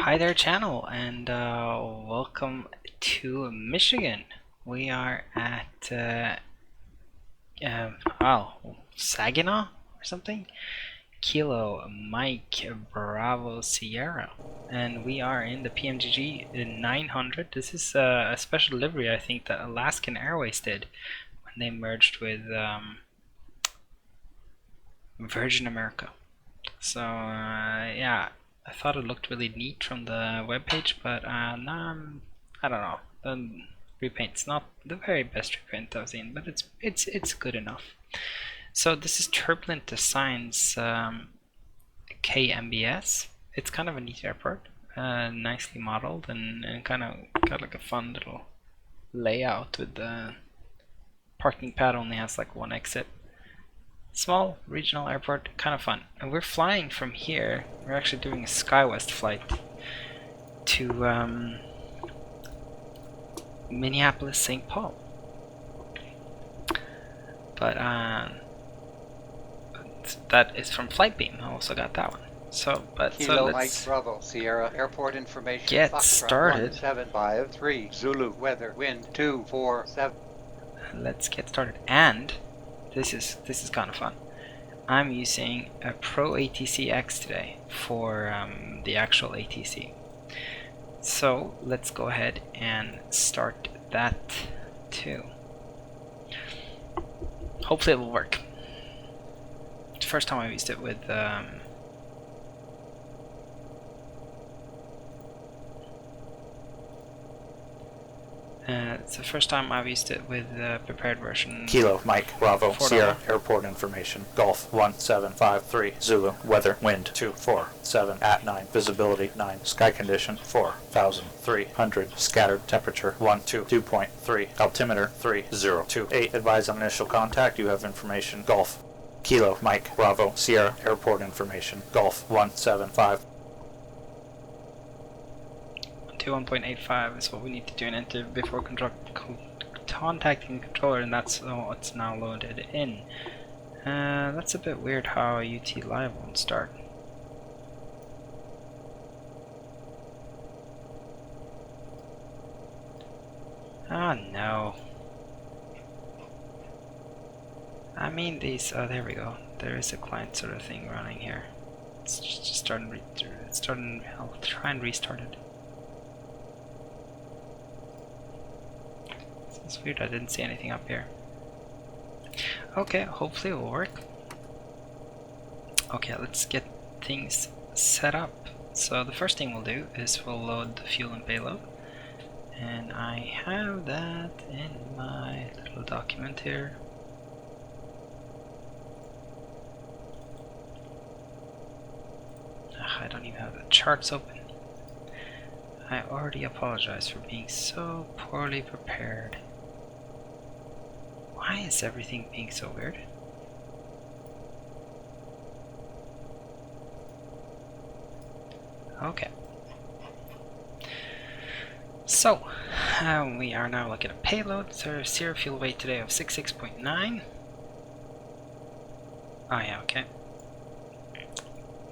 Hi there, channel, and welcome to Michigan. We are at Saginaw or something. Kilo Mike Bravo Sierra, and we are in the PMGG 900. This is a special delivery, I think, that Alaskan Airways did when they merged with Virgin America. So yeah, I thought it looked really neat from the webpage, but I don't know. The repaint's not the very best repaint I've seen, but it's good enough. So this is Turbulent Designs KMBS. It's kind of a neat airport, nicely modeled, and kind of got like a fun little layout with the parking pad only has like one exit. Small regional airport, kind of fun. And we're flying from here. We're actually doing a SkyWest flight to Minneapolis, St. Paul. But that is from Flightbeam. I also got that one. So, but Kilo so Mike let's Bravo Sierra Airport information. get Foxtrot started. 1753 Zulu weather wind 247. Let's get started. And this is kind of fun. I'm using a Pro-ATC X today for the actual ATC. So let's go ahead and start that too. Hopefully it will work. It's the first time I've used it with it's the first time I've used it with the prepared version. Kilo Mike Bravo Sierra Airport information. Golf 1753 Zulu weather wind 247 at 9 visibility 9 sky condition 4300 scattered temperature 2.3 altimeter 3028 advise on initial contact. You have information. Golf Kilo Mike Bravo Sierra Airport information. Golf 175 1.85 is what we need to do and enter before contacting the controller, and that's what's now loaded in. That's a bit weird how UT Live won't start. Ah, no. I mean these, oh there we go. There is a client sort of thing running here. It's just starting, I'll try and restart it. It's weird, I didn't see anything up here. Okay, hopefully it will work. Okay, let's get things set up. So the first thing we'll do is we'll load the fuel and payload. And I have that in my little document here. I don't even have the charts open. I already apologize for being so poorly prepared. Why is everything being so weird? Okay. So, we are now looking at payload. So, zero fuel weight today of 66.9. Oh yeah, okay.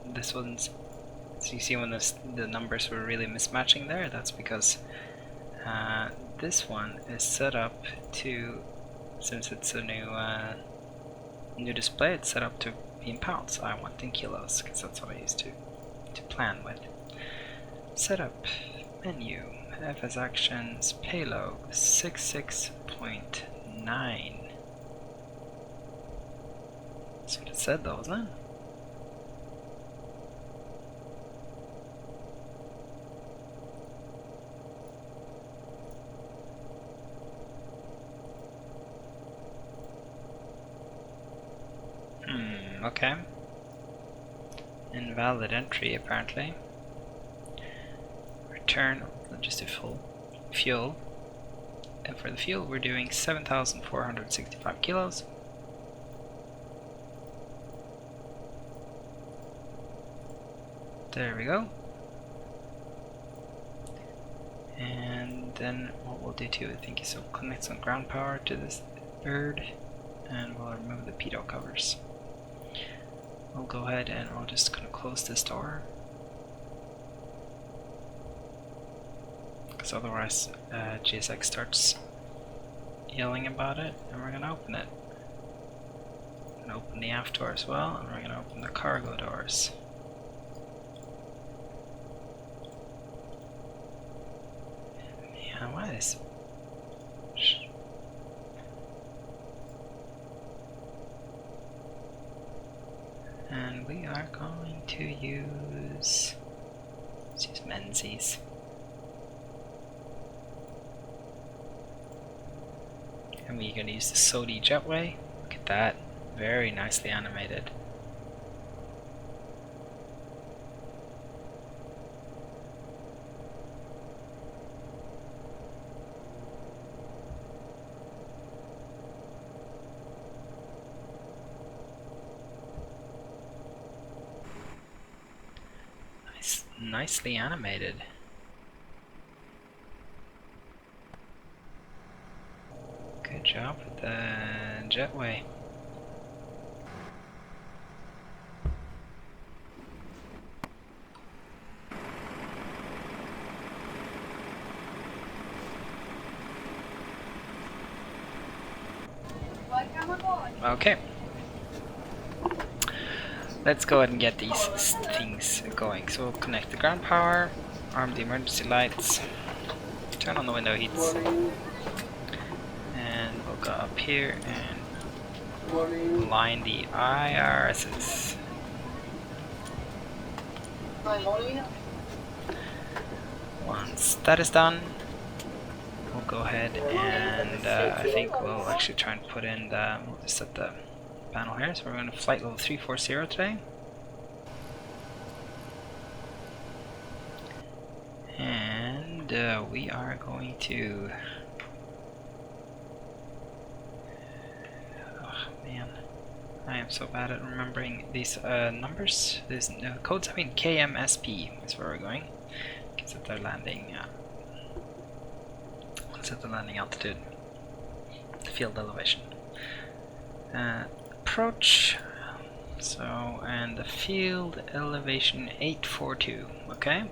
This one's... So you see when the numbers were really mismatching there, that's because this one is set up to... Since it's a new display, it's set up to be in pounds. I want in kilos because that's what I used to plan with. Setup, menu, FS actions, payload 66.9. That's what it said though, wasn't it? Okay. Invalid entry apparently. Return just a full fuel. And for the fuel we're doing 7,465 kilos. There we go. And then what we'll do too, I think, is we'll connect some ground power to this bird and we'll remove the pitot covers. We'll go ahead and we're just going to close this door. because otherwise GSX starts yelling about it, and we're gonna open it. We're gonna open the aft door as well, and we're gonna open the cargo doors. Yeah, why is... And we are going to use... let's use Menzies. And we're going to use the Sodi jetway. Look at that. Very nicely animated. Nicely animated. Good job with the jetway. Okay. Let's go ahead and get these things going. So we'll connect the ground power, arm the emergency lights, turn on the window heats, and we'll go up here and line the IRSs. Once that is done, we'll go ahead and I think we'll actually try and put in the, we'll just set the panel here. So we're going to flight level 340 today. And we are going to... oh man, I am so bad at remembering these numbers. These codes, I mean KMSP is where we're going. Set their landing, set the landing altitude, field elevation. Approach, so, and the field elevation 842, okay?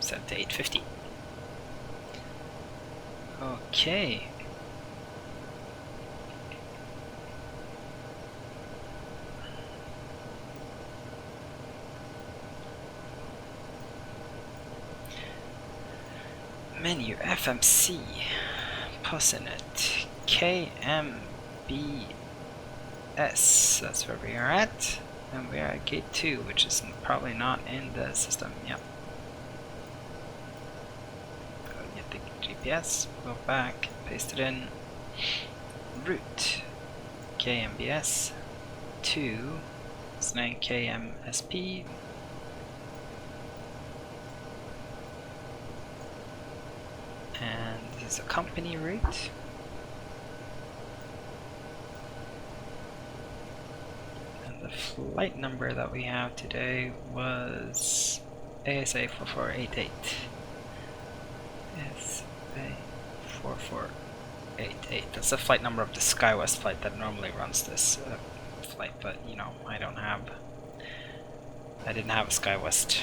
Set to 850. Okay. Menu FMC, Pussinet, KMBS, that's where we are at, and we are at gate 2, which is probably not in the system. Yep. Go get the GPS, go back, paste it in, route, KMBS, 2, it's named KMSP, and this is a company route. And the flight number that we have today was ASA 4488. ASA 4488. That's the flight number of the SkyWest flight that normally runs this flight, but you know, I didn't have a SkyWest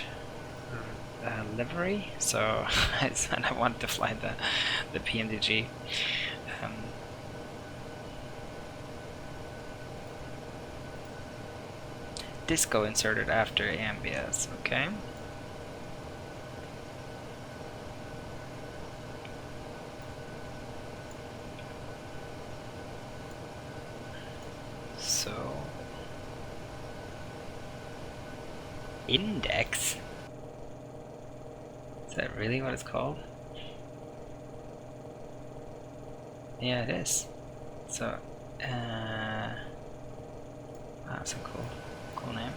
livery, so I said I wanted to fly the PMDG. Disco inserted after KMBS, okay. So index. Is that really what it's called? Yeah, it is. So, that's a cool name.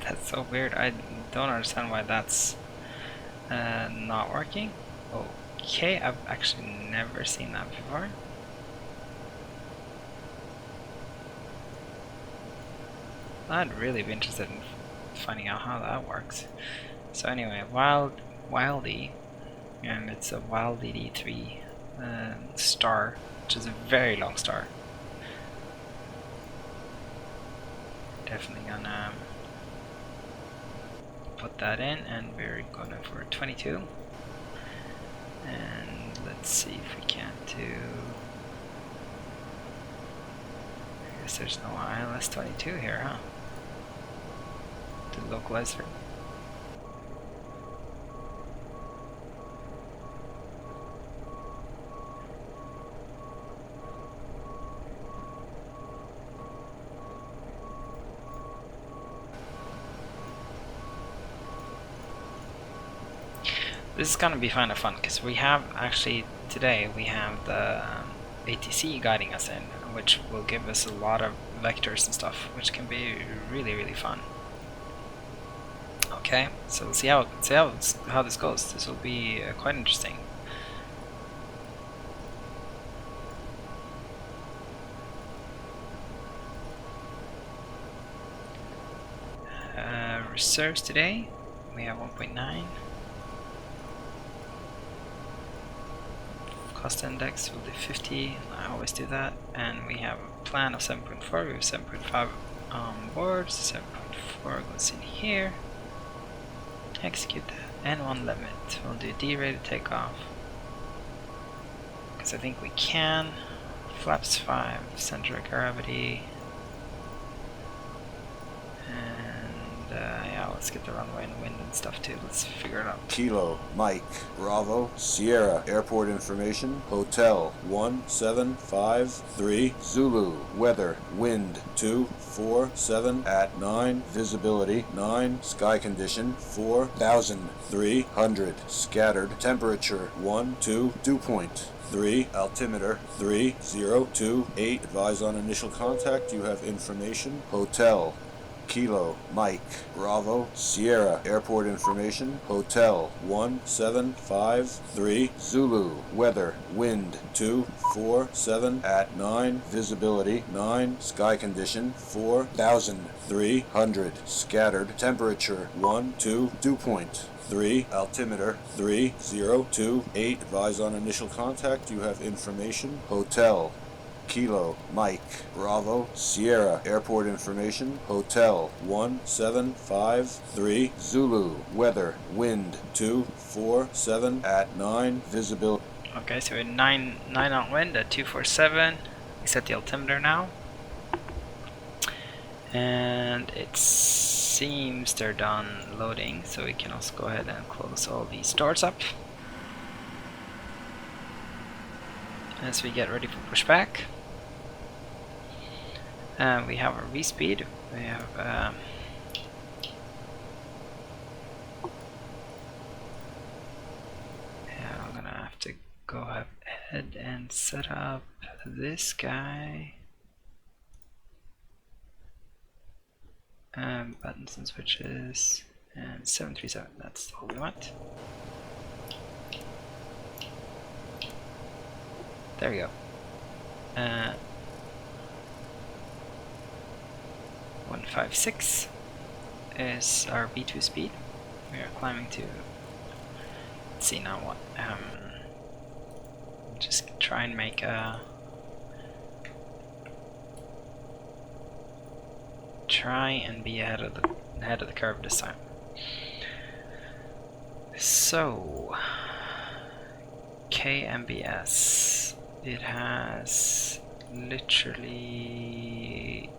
That's so weird. I don't understand why that's not working. Okay, I've actually never seen that before. I'd really be interested in finding out how that works. So anyway, Wildy, and it's a Wildy D3 star, which is a very long star. Definitely gonna put that in, and we're going for 22. And let's see if we can do. I guess there's no ILS 22 here, huh? The localizer. This is gonna be kind of fun because we have actually today we have the ATC guiding us in, which will give us a lot of vectors and stuff, which can be really fun. Okay, so we'll see how this goes. This will be quite interesting. Reserves today we have 1.9. Cost index will do 50. I always do that. And we have a plan of 7.4. We have 7.5 on board. 7.4 goes in here. Execute that. And one limit. We'll do D-rated takeoff. Because I think we can. Flaps 5. Center of gravity. And yeah, let's get the runway and wind and stuff too. Let's figure it out. Kilo, Mike, Bravo, Sierra, airport information, hotel 1753, Zulu, weather, wind 247 at 9, visibility 9, sky condition 4,300, scattered, temperature 12, dew point 3, altimeter 3028, advise on initial contact, you have information, hotel, Kilo, Mike, Bravo, Sierra, airport information, hotel 1753, Zulu, weather, wind 247 at 9, visibility 9, sky condition 4,300, scattered, temperature 12, dew point 3, altimeter 3028, advise on initial contact, you have information, hotel, Kilo, Mike, Bravo, Sierra, airport information, hotel 1753, Zulu, weather, wind 247 at 9, visibility. Okay, so we're 9 knot wind at 247. We set the altimeter now. And it seems they're done loading, so we can also go ahead and close all these doors up. As we get ready for pushback. We have our V-speed. We have yeah, I'm gonna have to go ahead and set up this guy. Buttons and switches, and 737. That's all we want. There we go. 156 is our V2 speed. We are climbing to. Let's see now what. Just try and make a. Try and be ahead of the curve this time. So KMBS, it has literally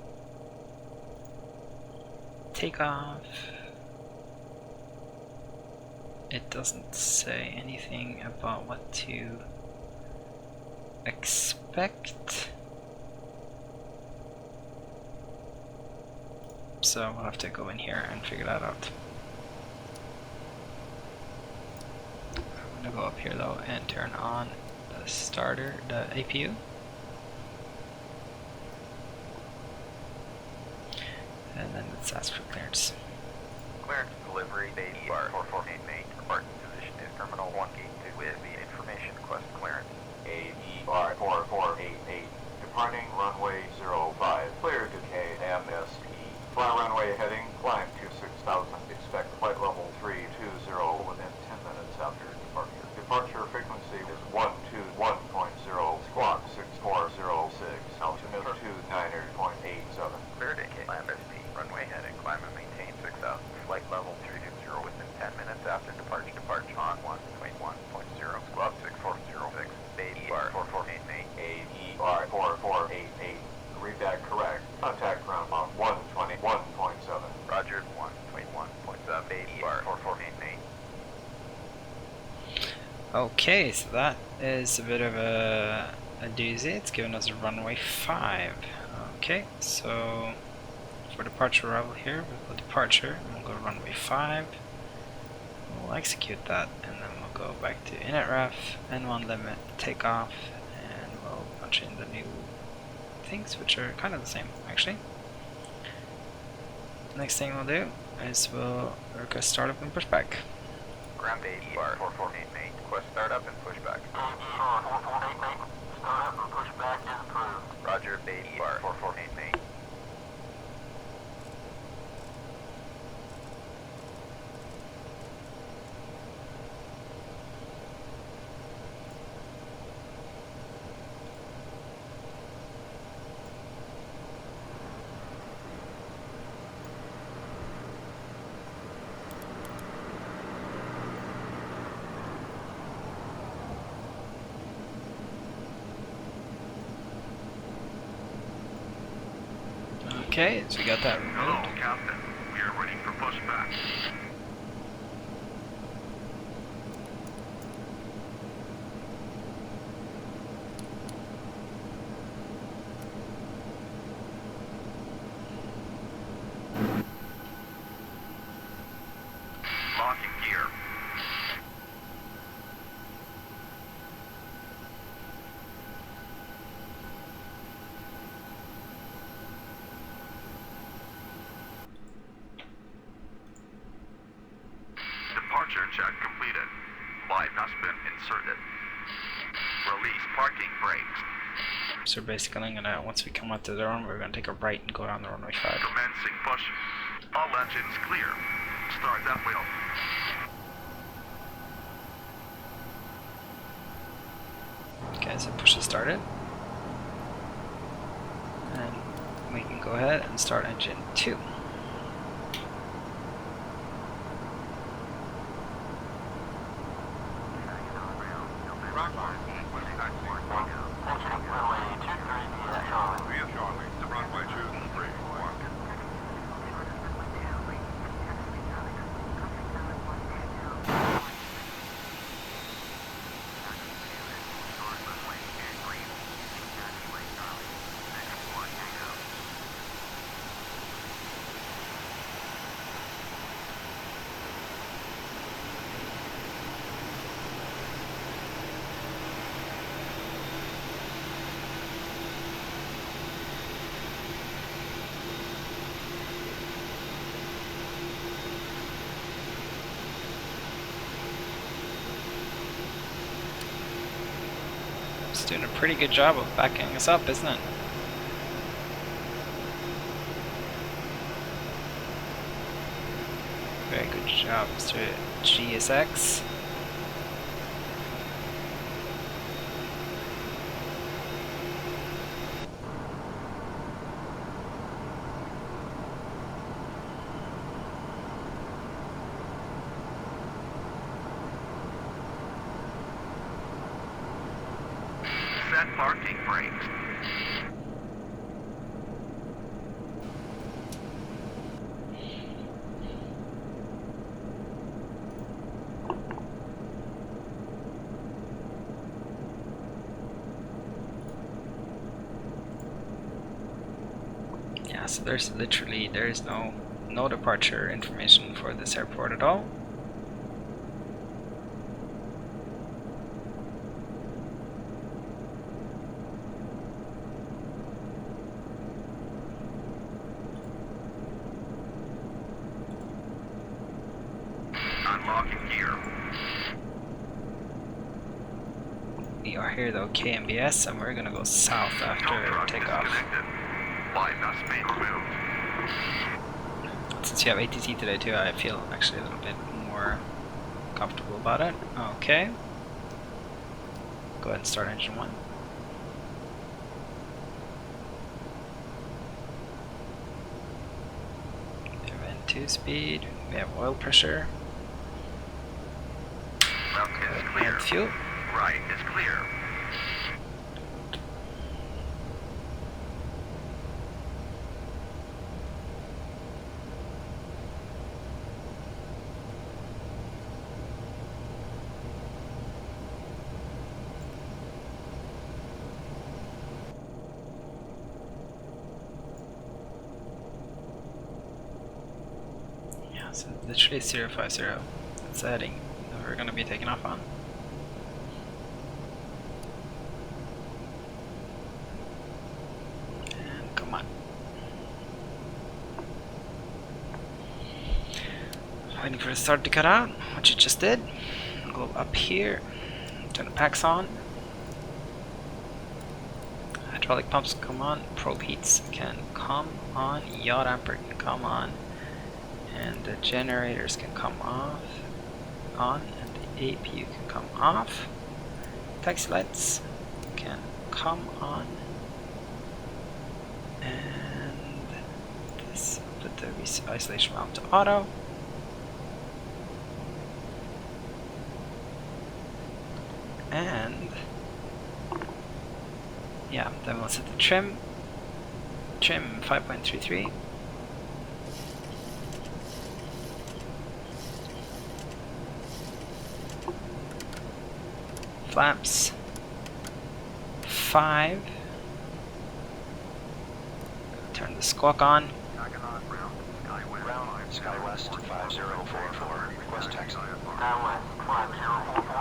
takeoff. It doesn't say anything about what to expect. So we'll have to go in here and figure that out. I'm gonna go up here though and turn on the starter, the APU. And then let's ask for clearance. clearance delivery, ADR 4488, departing position is Terminal 1 Gate 2 with the information request clearance. ADR 4488, departing runway 05, clear to KMSP. Fly runway heading, climb to 6,000, expect flight level 320 within 10 minutes after departure. Departure frequency is 121.0, squawk 6406, altimeter 29.87. Clear to KMSP, runway heading, climb and maintain 6,000, flight level 320 within 10 minutes after departure. Departure on 121.0, squawk 6406, ADR 4488. ADR 4488, read that correct. Contact ground on 121.7. Roger, 121.7, ADR 4488. Okay, so that is a bit of a doozy. It's given us a runway 5. Okay, so for departure arrival here, we'll go departure, and we'll go runway 5. We'll execute that, and then we'll go back to init ref, N1 limit, takeoff, and we'll punch in the new things, which are kind of the same, actually. Next thing we'll do is we'll request startup and pushback. Ground ADR 4488, request startup and pushback. ADR 4488, startup and pushback is approved. Roger, ADR 4488. Okay, so we got that removed. Hello, Captain. We are ready for pushback. Locking gear. Departure check completed. Light has been inserted. Release parking brakes. So basically, once we come out to the runway, we're gonna take a right and go down the runway 5. Commencing push. All engines clear. Start that wheel. Okay, so push is started. And we can go ahead and start engine 2. It's doing a pretty good job of backing us up, isn't it? Very good job, Mr. GSX. Set parking brakes. Yeah, so there's no departure information for this airport at all. Locking gear. We are here though, KMBS, and we're gonna go south after takeoff. Bypass main removed. Since you have ATC today too, I feel actually a little bit more comfortable about it. Okay. Go ahead and start engine 1. We have N2 speed, we have oil pressure. Left is clear. And fuel. Right is clear. Yeah, so literally 050. That's the heading that we're gonna be taking off on. And come on. Waiting for the start to cut out, which it just did. Go up here, turn the packs on. Hydraulic pumps come on, probe heats can come on, yaw damper can come on, and the generators can come on, and the APU can come off. Taxi lights can come on, and this, put the isolation valve to auto. And yeah, then we'll set the trim 5.33. Flaps 5. Turn the squawk on. SkyWest 5044, request taxi. Downwest 5044.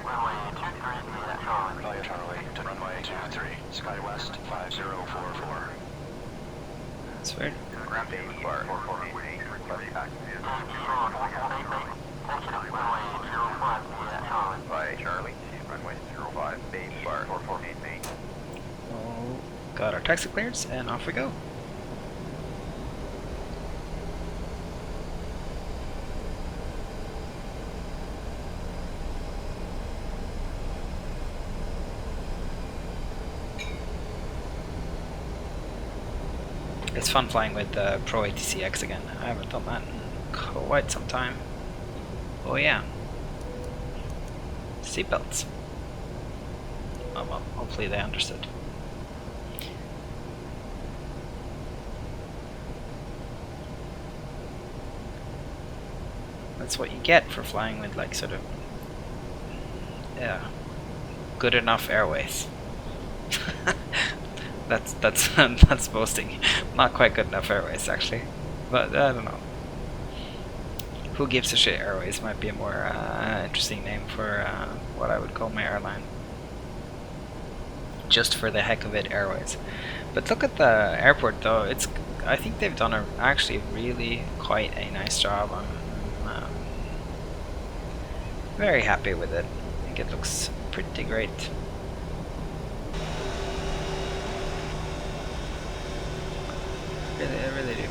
Runway 23 at Charlie. Via Charlie to runway 23, SkyWest 5044. That's weird. Ground base bar 448 request taxi. By Charlie to runway 05, base bar 448 main. Oh, got our taxi clearance, and off we go. It's fun flying with the Pro-ATC X again. I haven't done that in quite some time. Oh yeah. Seatbelts. Oh well, hopefully they understood. That's what you get for flying with like sort of, yeah, good enough airways. That's boasting. Not quite good enough airways actually, but I don't know. Who gives a shit airways might be a more interesting name for what I would call my airline. Just for the heck of it, airways. But look at the airport though. It's, I think they've done a actually really quite a nice job. I'm very happy with it. I think it looks pretty great. I really do.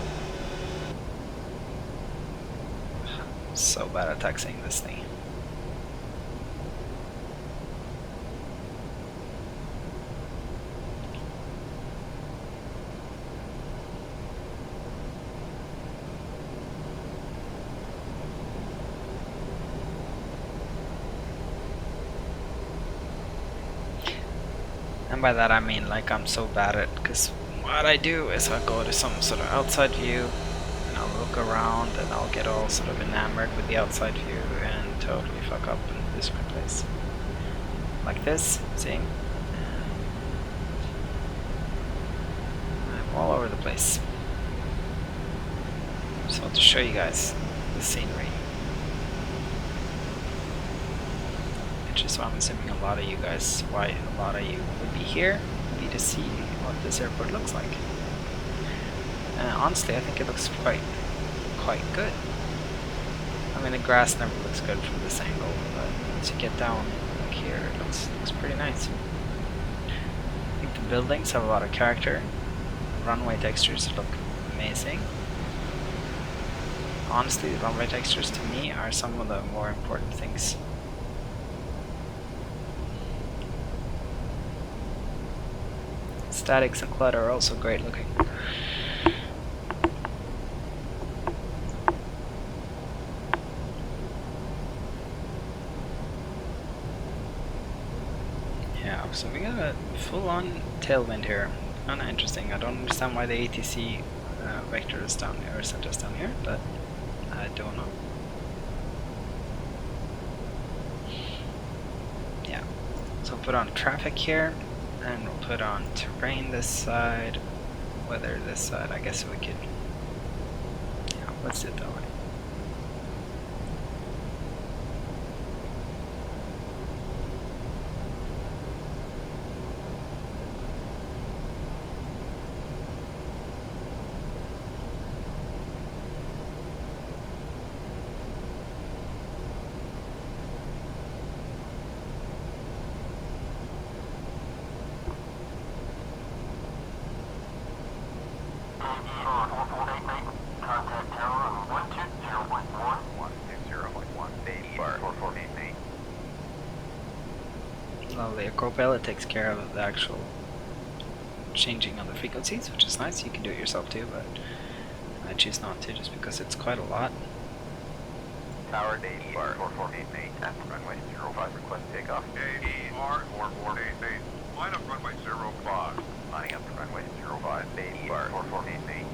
I'm so bad at taxiing this thing. And by that I mean like I'm so bad at, because what I do is I go to some sort of outside view and I'll look around and I'll get all sort of enamored with the outside view and totally fuck up in this place. Like this, see? And I'm all over the place. So to show you guys the scenery. Which is why I'm assuming a lot of you guys, why a lot of you would be here, would be to see what this airport looks like. And honestly, I think it looks quite good. I mean, the grass never looks good from this angle, but once you get down like here, it looks pretty nice. I think the buildings have a lot of character. Runway textures look amazing. Honestly, the runway textures to me are some of the more important things. Statics and clutter are also great looking. Yeah, so we got a full-on tailwind here. Kinda interesting. I don't understand why the ATC Vector is down here, or set us down here, but I don't know. Yeah, so we'll put on traffic here, and we'll put on terrain this side, weather this side. I guess we could, yeah, let's do it that way. Contact tower on 120.1. 160.1, baby bar 4488. Lovely. A co-pilot takes care of the actual changing of the frequencies, which is nice. You can do it yourself too, but I choose not to just because it's quite a lot. Tower baby bar 4488 at runway 05, request takeoff. AER 4488, line up runway 05. Lining up to runway 05, baby bar 4488.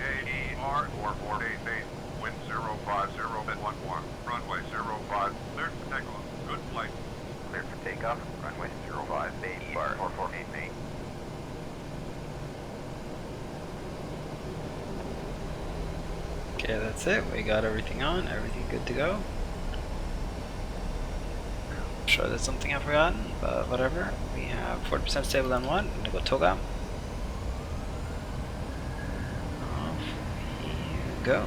AER 4488, wind 050 at 11, runway 05, cleared for takeoff. Good flight. Cleared for takeoff, runway 05, baby bar 4488. Okay, that's it. We got everything on, everything good to go. I'm sure there's something I've forgotten, but whatever. We have 40% stable on one. I'm gonna go toga. Off you go.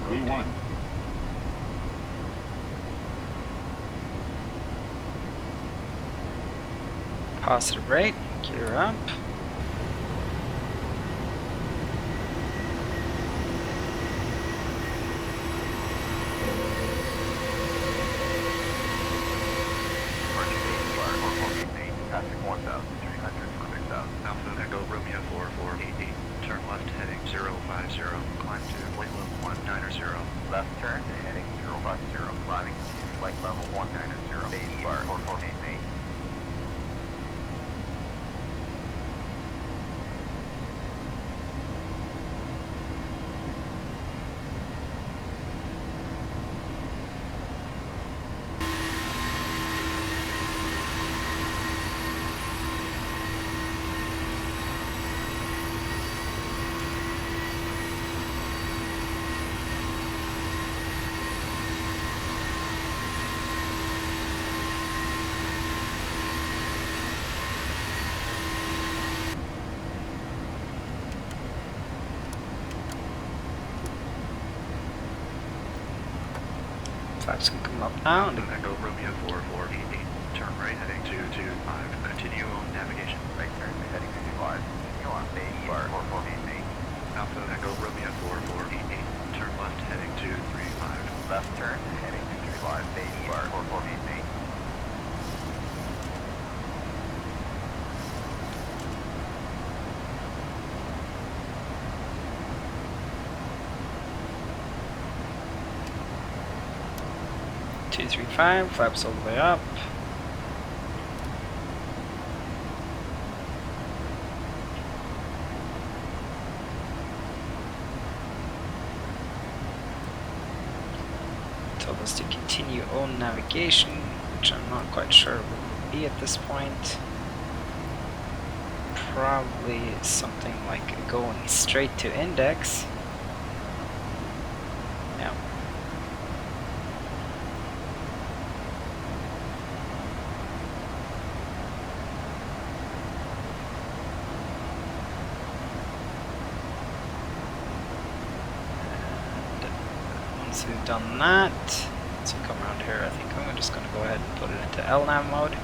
V1. Positive rate, gear up. Traffic 1,300 for 6,000. Alpha Echo Romeo 4480, turn left heading 050, climb to flight level 190. Left turn to heading 050, climbing to flight level 190, baby bar 4488. Flaps can come up now. Alpha Echo Romeo 4480, turn right heading 225, continue on navigation. Right turn to heading 25. Continue on baby bar 4488. Alpha Echo Romeo 4480, turn left heading 235. Left turn to heading 235, baby bar 4488. 235, flaps all the way up. Told us to continue on navigation, which I'm not quite sure what will be at this point. Probably something like going straight to index. Yeah. And once we've done that, once we come around here, I think I'm just going to go ahead and put it into LNAV mode.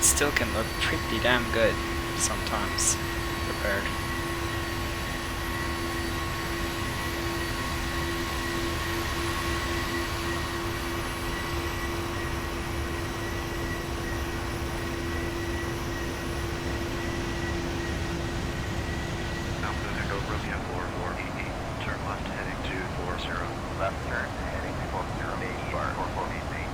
Still can look pretty damn good sometimes prepared. Alpha Echo Romeo 4488, turn left heading 240. Left turn heading 40, AER 4488.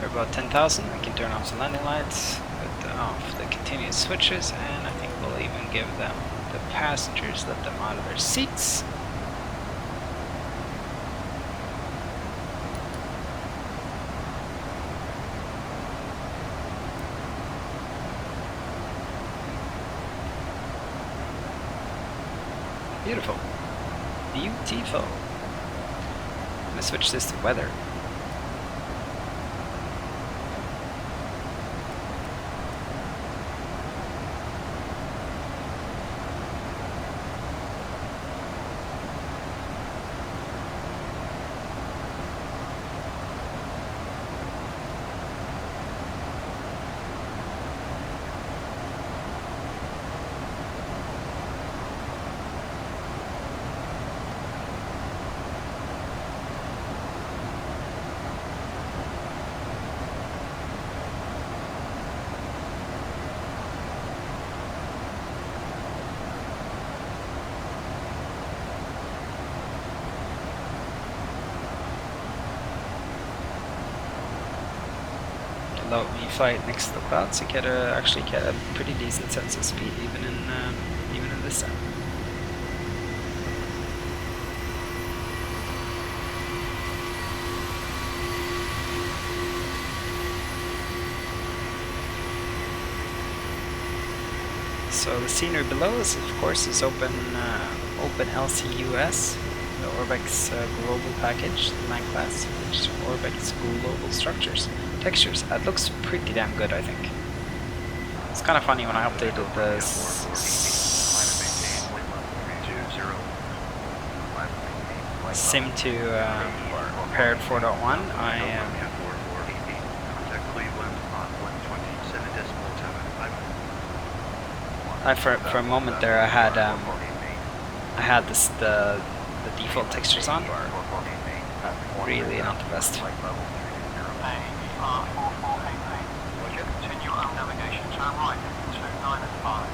We're about 10,000. We can turn off the landing lights, put off the continuous switches, and I think we'll even give them the passengers, let them out of their seats. Beautiful. Beautiful. I'm gonna switch this to weather. When you fly it next to the clouds, you actually get a pretty decent sense of speed, even in this set. So the scenery below us, of course, is open LCUS, the Orbx Global package, the 9 class, which is Orbx Global textures. That looks pretty damn good, I think. It's kind of funny when I updated the sim to paired 4.1. For a moment there, I had the default textures on. Really not the best. Continue on navigation, turn right, 29 and 5.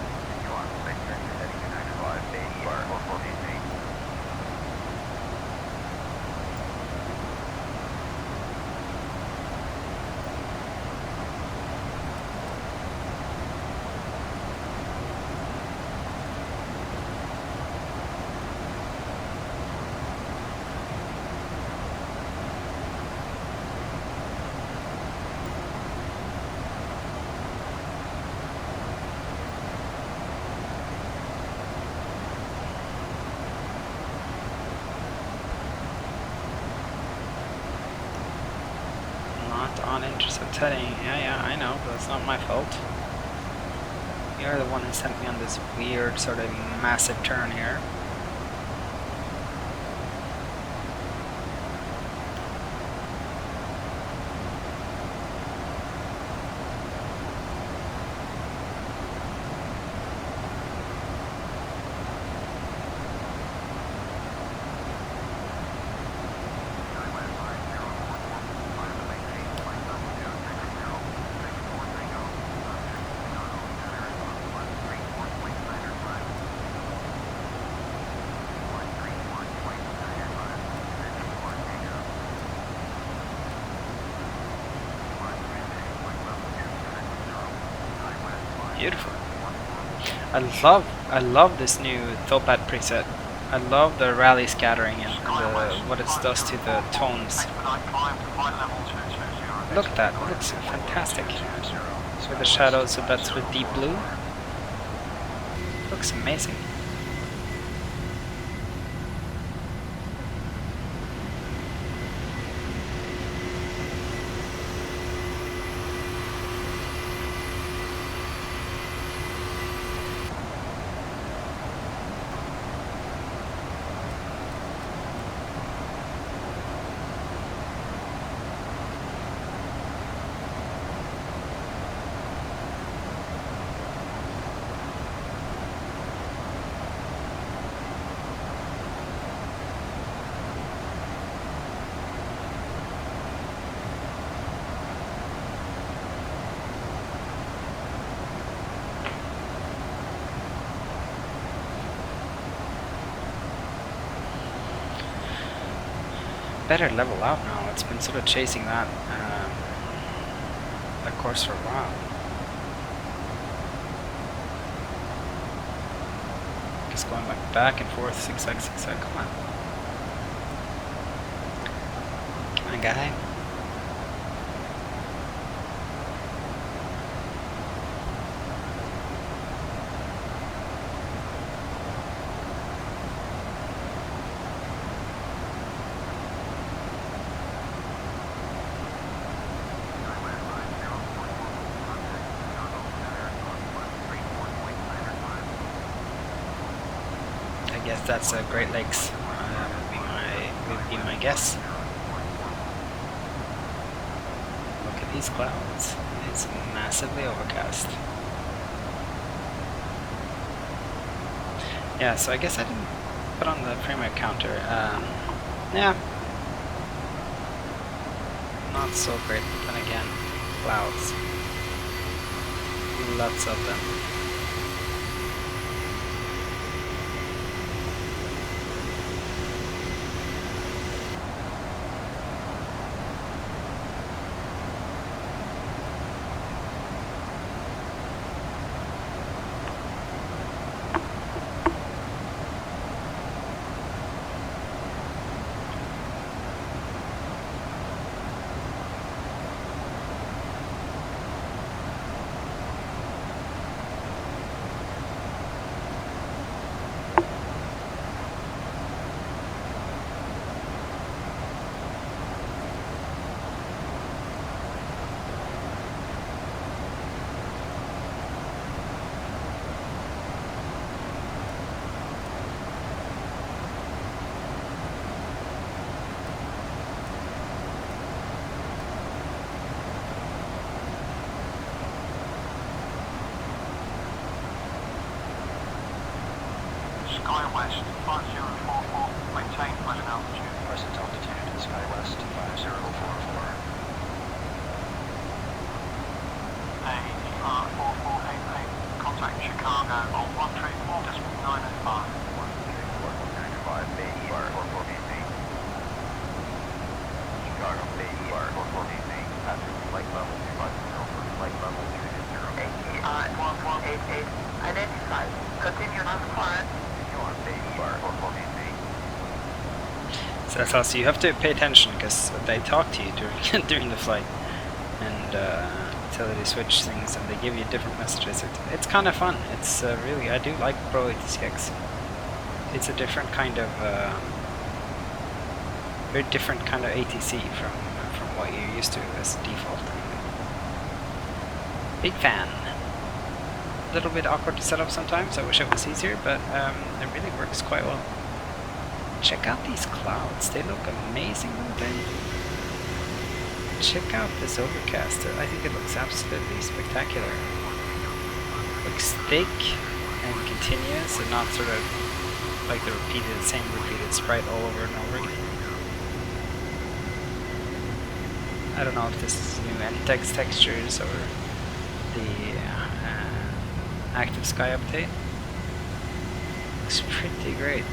on intercept heading. Yeah, I know, but it's not my fault. You're the one who sent me on this weird sort of massive turn here. Beautiful. I love this new PTA Preset. I love the rally scattering and what it does to the tones. Look at that, it looks fantastic. With the shadows, so that's with deep blue. Looks amazing. Better level out now. It's been sort of chasing that course for a while. Just going like back and forth, zigzag, zigzag. Come on, guy. I guess that's Great Lakes. Would be my guess. Look at these clouds. It's massively overcast. Yeah, so I guess I didn't put on the frame rate counter. Yeah, not so great. But then again, clouds. Lots of them. Skywest 5044, maintain present altitude. Present altitude, Skywest 5044. AER 4488, contact Chicago on 134.905. 134.905, AER 4488. Chicago, AER 4488, passing flight level 250 for flight level 220. AER 4488, identified. Continue on climb. So that's also, you have to pay attention because they talk to you during during the flight and tell you to switch things and they give you different messages. It's kind of fun. It's really, I do like Pro-ATC X. It's a different kind of very different kind of ATC from what you're used to as default. Big fan. A little bit awkward to set up sometimes. I wish it was easier, but it really works quite well. Check out these clouds. They look amazing, don't they? Check out this overcast. I think it looks absolutely spectacular. Looks thick and continuous, and not sort of like the same repeated sprite all over and over again. I don't know if this is new Envtex textures or the active sky update. Looks pretty great.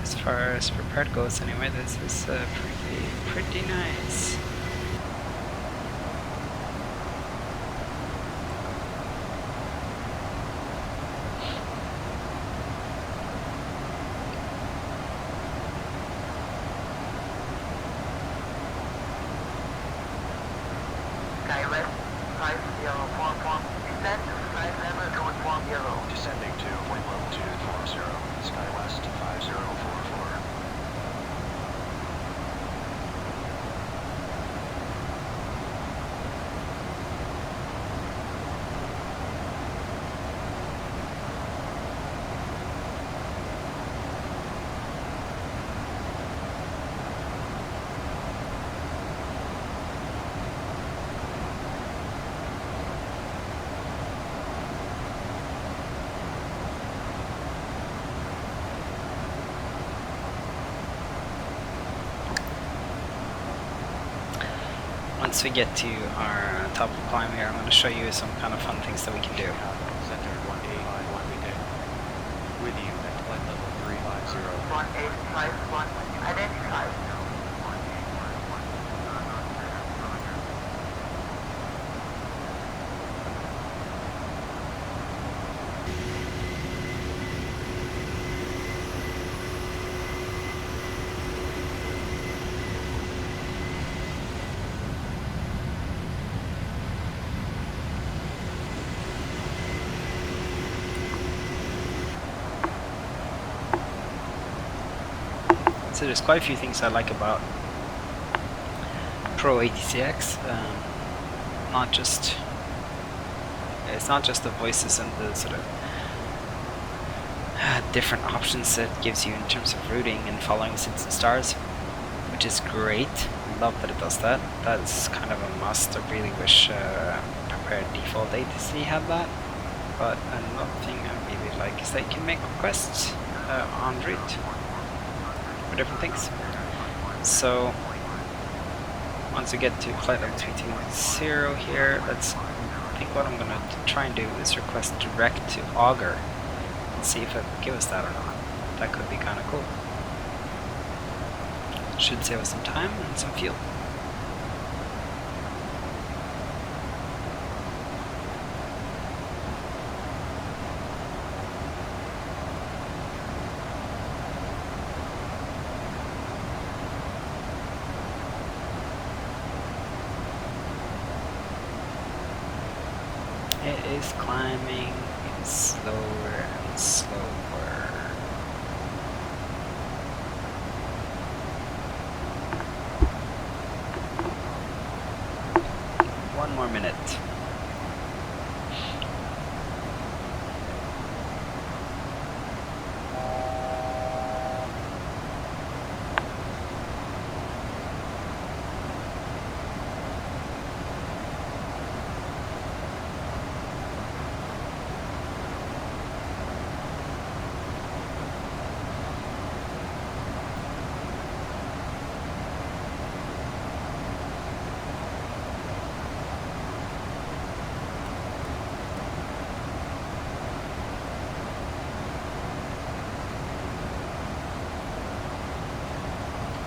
As far as prepared goes anyway, this is pretty nice. Skywest 5044, descend to flight level 240. Descending to flight level 240, Skywest 5044. Once we get to our top of the climb here, I'm going to show you some kind of fun things that we can do. Center 1851 midday. With you at flight level 350. 1851, identified. So there's quite a few things I like about Pro-ATC X. It's not just the voices and the sort of different options that it gives you in terms of routing and following Simpson stars, which is great. I love that it does that. That's kind of a must. I really wish prepared default ATC had that. But another thing I really like is that you can make requests en route for different things. So once we get to flight level 320 here, I think what I'm going to try and do is request direct to Augur and see if it will give us that or not. That could be kind of cool. Should save us some time and some fuel. It is climbing slower and slower. One more minute.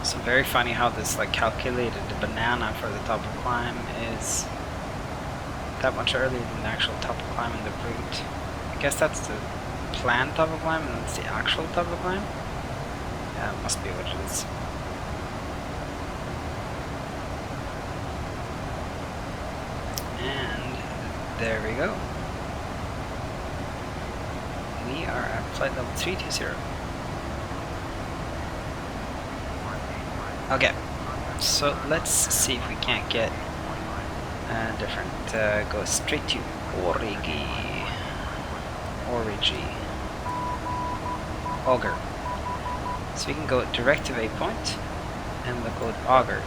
So very funny how this calculated the banana for the top of climb is that much earlier than the actual top of climb in the route. I guess that's the planned top of climb and that's the actual top of climb. Yeah, it must be what it is. And There we go. We are at flight level 320. Okay, so let's see if we can't get different, go straight to Origi, Auger. So we can go direct to waypoint, and we'll go with Auger.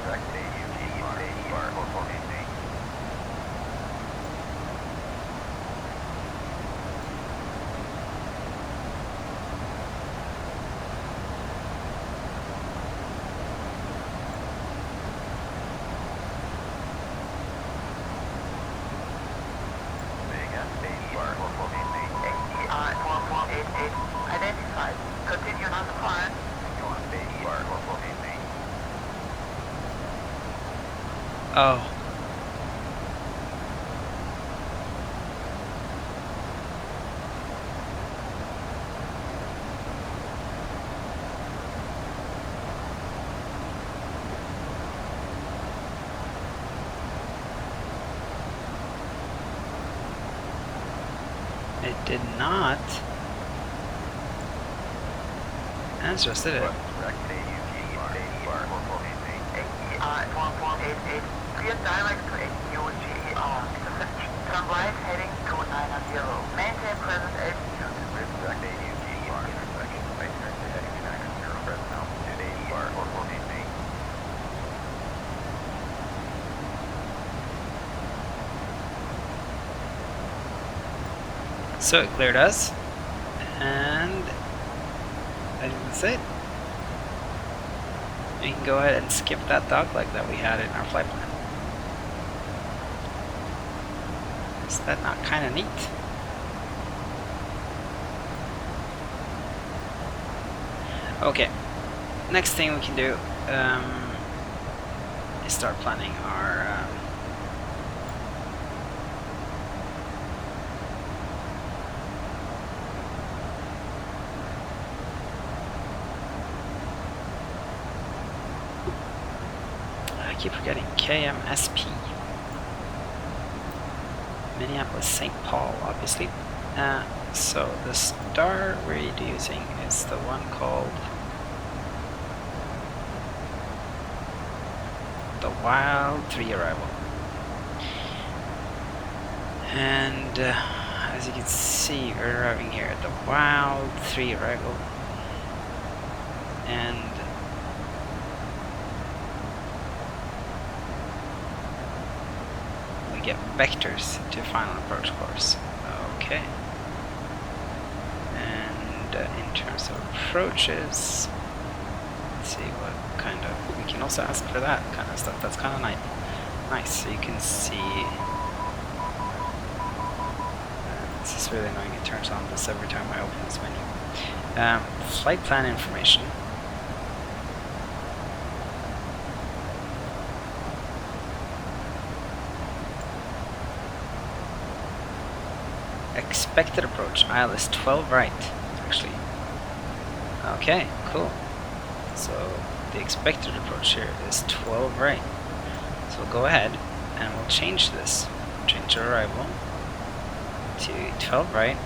Identified. Continue on the climb. Oh. It did not. That's just it. Clear direct to AQGER. Turn right heading to 900. Maintain present altitude. Direct AQGER intersection. Right turn to heading to 900. Present altitude AER or maintain. So it cleared us, and I think that's it. We can go ahead and skip that dogleg that we had in our flight plan. Is that not kind of neat? Okay, next thing we can do is start planning our I keep forgetting KMSP. Minneapolis, St. Paul, obviously. So the star we're using is the one called the Wild 3 Arrival. And as you can see, we're arriving here at the Wild 3 Arrival. And get vectors to final approach course. Okay. And in terms of approaches, let's see what kind of, we can also ask for that kind of stuff. That's kind of nice. So you can see, this is really annoying, it turns on this every time I open this menu. Flight plan information. Expected approach, ILS 12 right, actually. Okay, cool. So the expected approach here is 12 right. So we'll go ahead and we'll change this. Change our arrival to 12 right.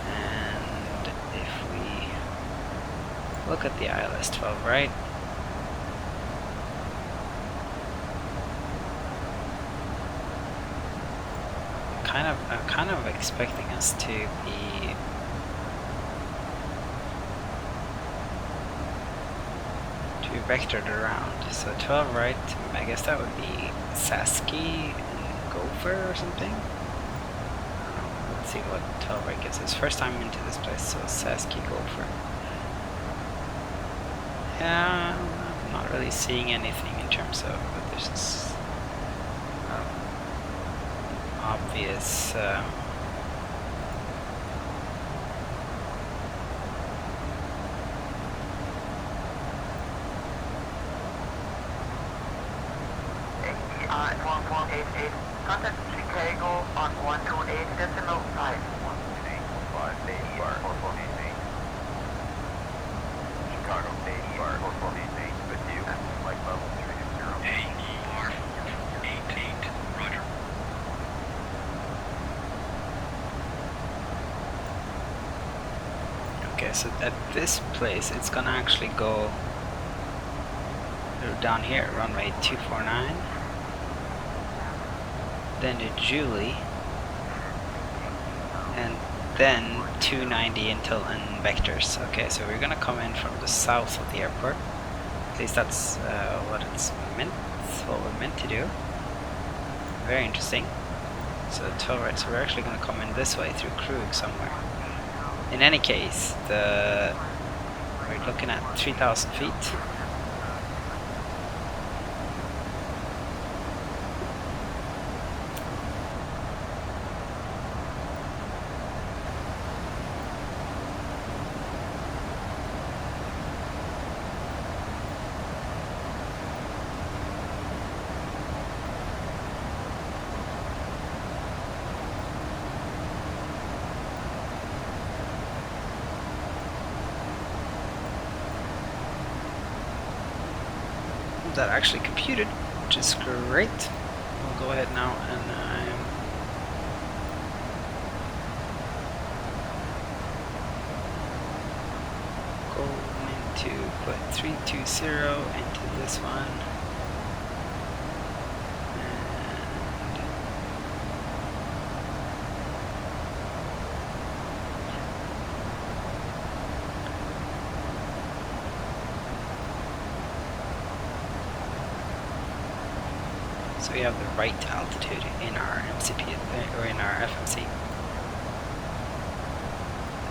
And if we look at the ILS 12 right, I'm kind of expecting us to be vectored around. So 12 right, I guess that would be Sasky and Gopher or something. Let's see what 12 right gives us. First time into this place, so Sasky, Gopher. Yeah, I'm not really seeing anything in terms of, but there's this obvious contact Chicago on 128.5. Chicago AER 448 with you at flight level 320. AER 4488, roger. Okay, so at this place it's gonna actually go down here, runway 249, then to Julie, and then 290 until Envtex. Okay, so we're gonna come in from the south of the airport. At least that's what we're meant to do. Very interesting. So right, so we're actually gonna come in this way through Krug somewhere. In any case, we're looking at 3,000 feet. That actually computed, which is great. We'll go ahead now and going to put 320 into this one. So we have the right altitude in our MCP, or in our FMC.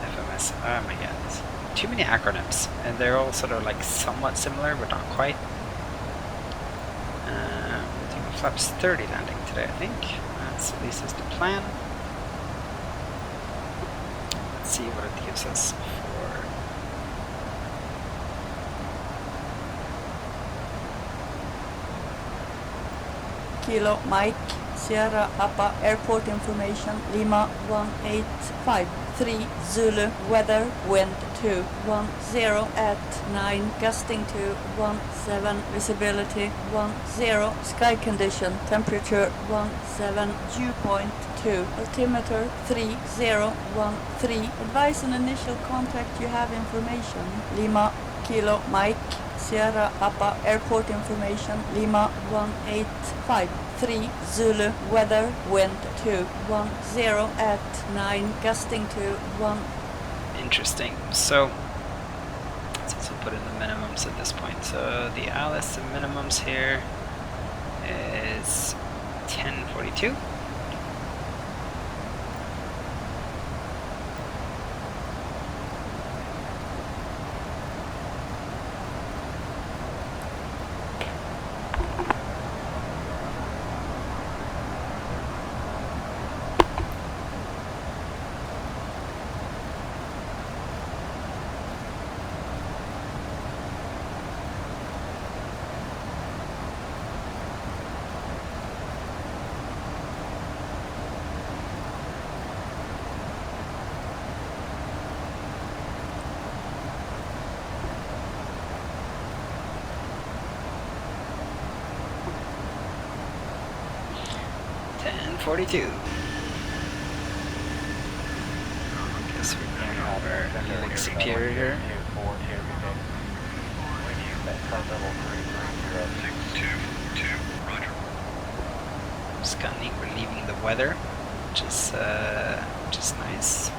FMS, oh my god, there's too many acronyms, and they're all sort of like somewhat similar, but not quite. We're doing flaps 30 landing today, I think. That's at least is the plan. Let's see what it gives us for. Kilo Mike Sierra Papa Airport Information Lima 1853 Zulu weather wind 210 at 9 gusting to 17 visibility 10 sky condition temperature 17 dew point 2 altimeter 3013 advise an initial contact you have information Lima Kilo Mike Sierra Papa Airport Information Lima 1853 Zulu weather wind 210 at 9 gusting to 1. Interesting. So let's also put in the minimums at this point. So the Alice minimums here is 1042. .42. Guess we're going over Lake Superior here. Scanning, we're leaving the weather, which is nice.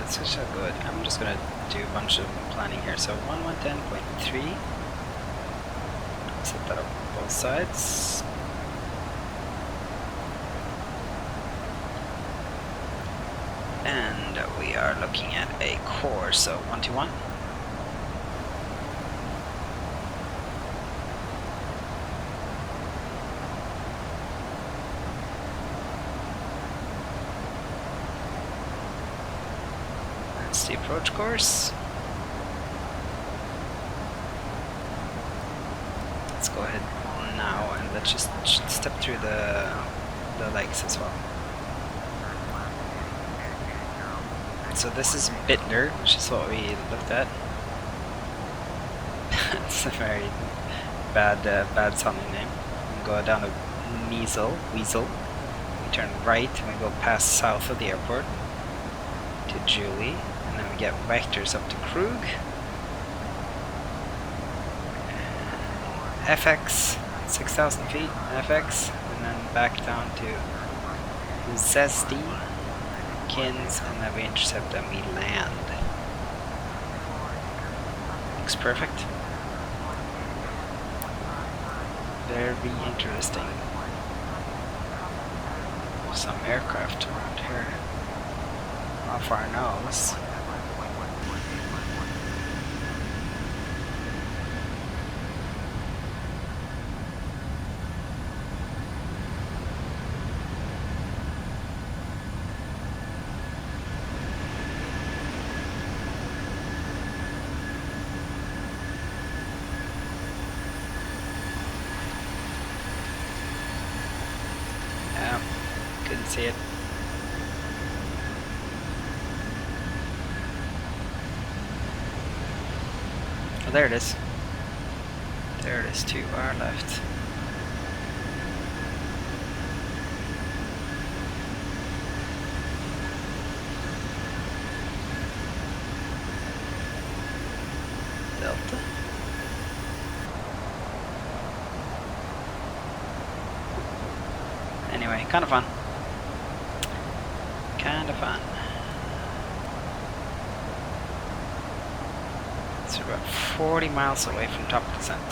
Let's switch that good. I'm just gonna do a bunch of planning here. So 1110.3. Set that up on both sides. And we are looking at a core, so 121. The approach course. Let's go ahead now and let's just step through the lakes as well. So this is Bittler, which is what we looked at. It's a very bad sounding name. We go down to Weasel. We turn right and we go past south of the airport to Julie, and then we get vectors up to Krug. FX, 6,000 feet, FX, and then back down to Zesty, Kins, and then we intercept and we land. Looks perfect. Very interesting. Some aircraft around here off our nose. Couldn't see it. Oh, there it is. There it is to our left. Delta. Anyway, kind of fun. Kind of fun. It's about 40 miles away from top descent.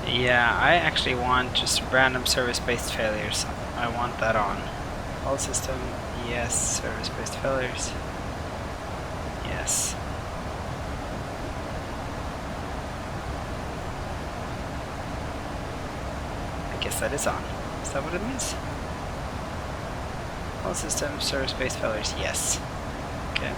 Yeah, I actually want just random service-based failures. I want that on. All system, yes. Service-based failures, yes. I guess that is on. Is that what it means? All system, service-based failures, yes. Okay.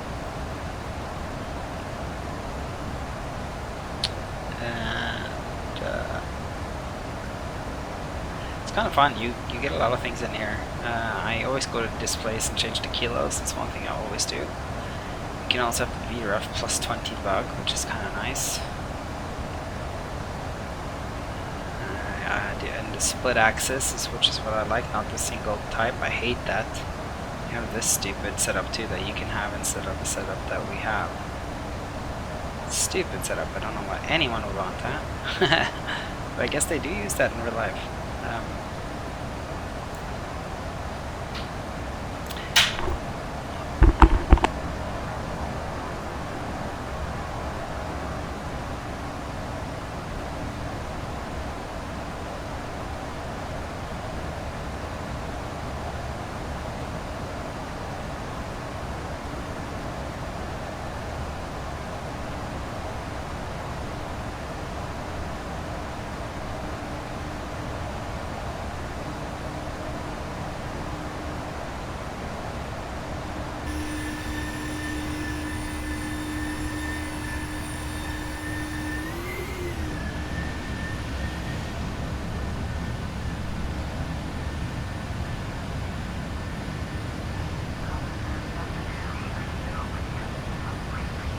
Kind of fun. You get a lot of things in here. I always go to displays and change the kilos. That's one thing I always do. You can also have the VREF plus 20 bug, which is kind of nice. And the split axis is, which is what I like, not the single type. I hate that. You have this stupid setup too that you can have instead of the setup that we have. Stupid setup. I don't know why anyone would want that. But I guess they do use that in real life.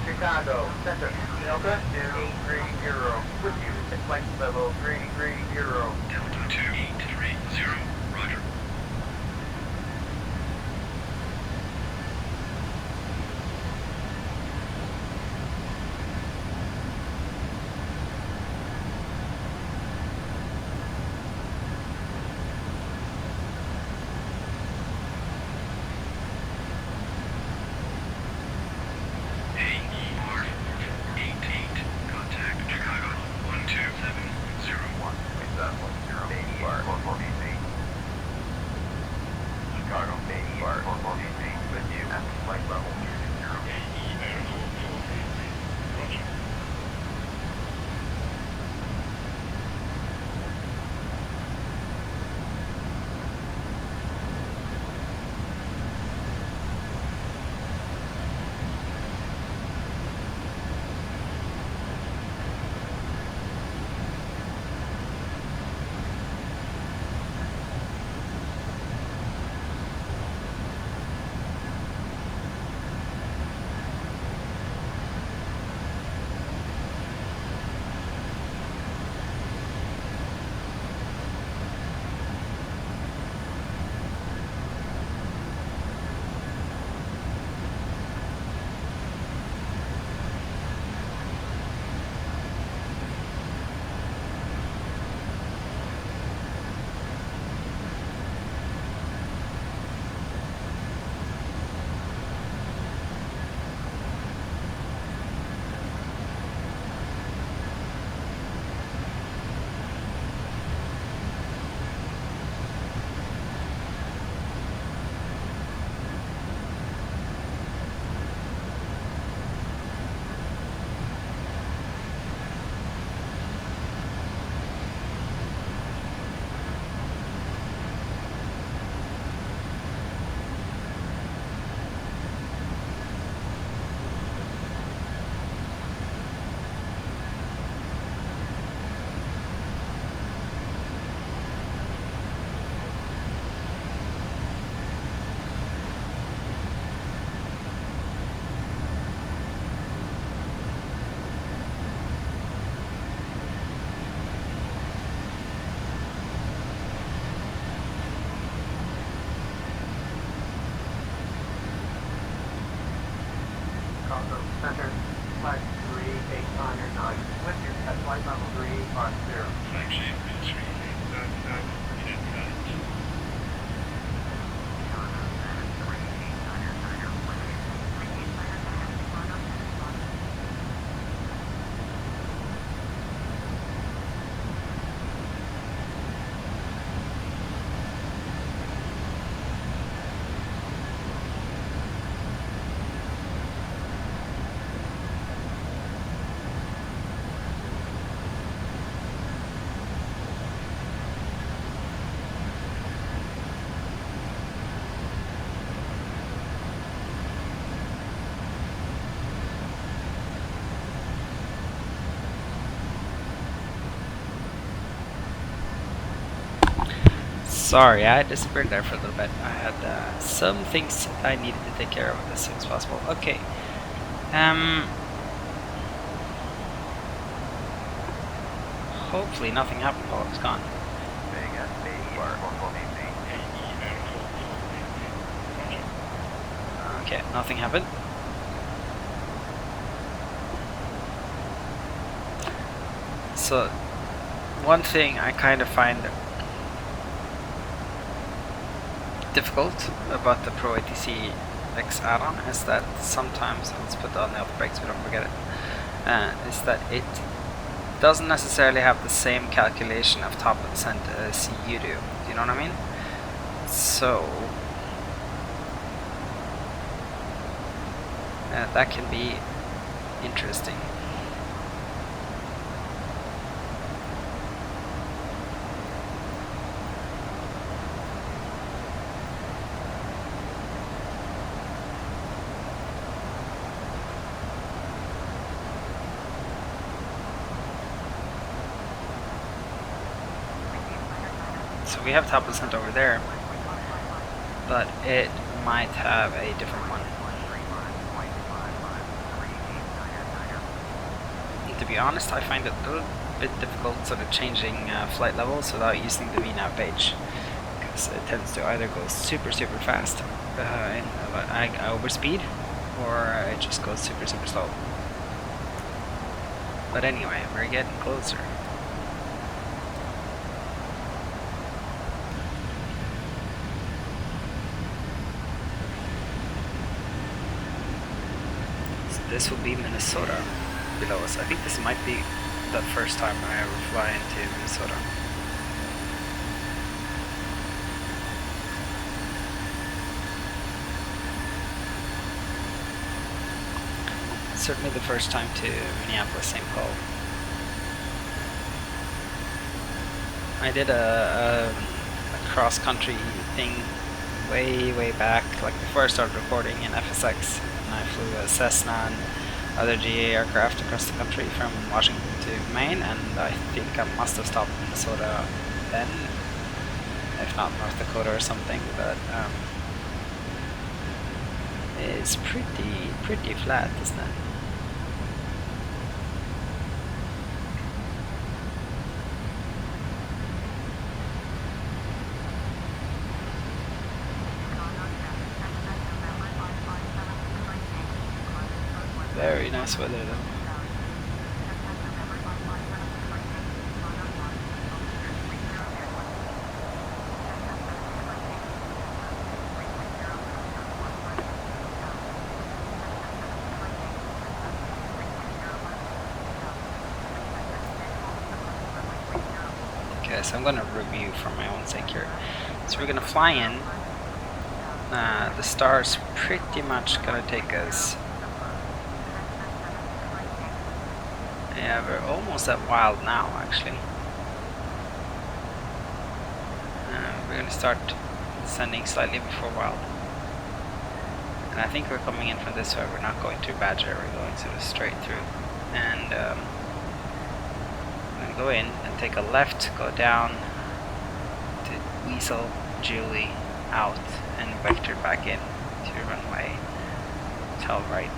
Chicago, Center, Delta 230, with you at flight level 330. Delta 2830, roger. AER 448 Center, flight 3800, with you at flight level 350. Flagship 3800, Sorry, I disappeared there for a little bit. I had some things I needed to take care of as soon as possible. Okay. Hopefully nothing happened while I was gone. Okay, nothing happened. So, one thing I kind of find difficult about the Pro-ATC X add-on is that sometimes, let's put on the upper brakes so we don't forget it, is that it doesn't necessarily have the same calculation of top of descent as you do. Do you know what I mean? So that can be interesting. So we have top descent over there, but it might have a different one. And to be honest, I find it a little bit difficult sort of changing flight levels without using the VNAV page, because it tends to either go super fast over speed, or it just goes super slow. But anyway, we're getting closer. This will be Minnesota below us. I think this might be the first time I ever fly into Minnesota. Certainly the first time to Minneapolis, St. Paul. I did a cross-country thing way back, like before I started recording in FSX. And I flew a Cessna and other GA aircraft across the country from Washington to Maine, and I think I must have stopped in Minnesota then, if not North Dakota or something, but it's pretty flat, isn't it? Very nice weather though. Okay, so I'm gonna review for my own sake here. So we're gonna fly in. The star's pretty much gonna take us. Yeah, we're almost at wild now, actually. We're gonna start descending slightly before wild. And I think we're coming in from this way. We're not going through Badger, we're going sort of straight through. And we're gonna go in and take a left, go down to Weasel, Julie, out, and Vector back in to runway. Tell right.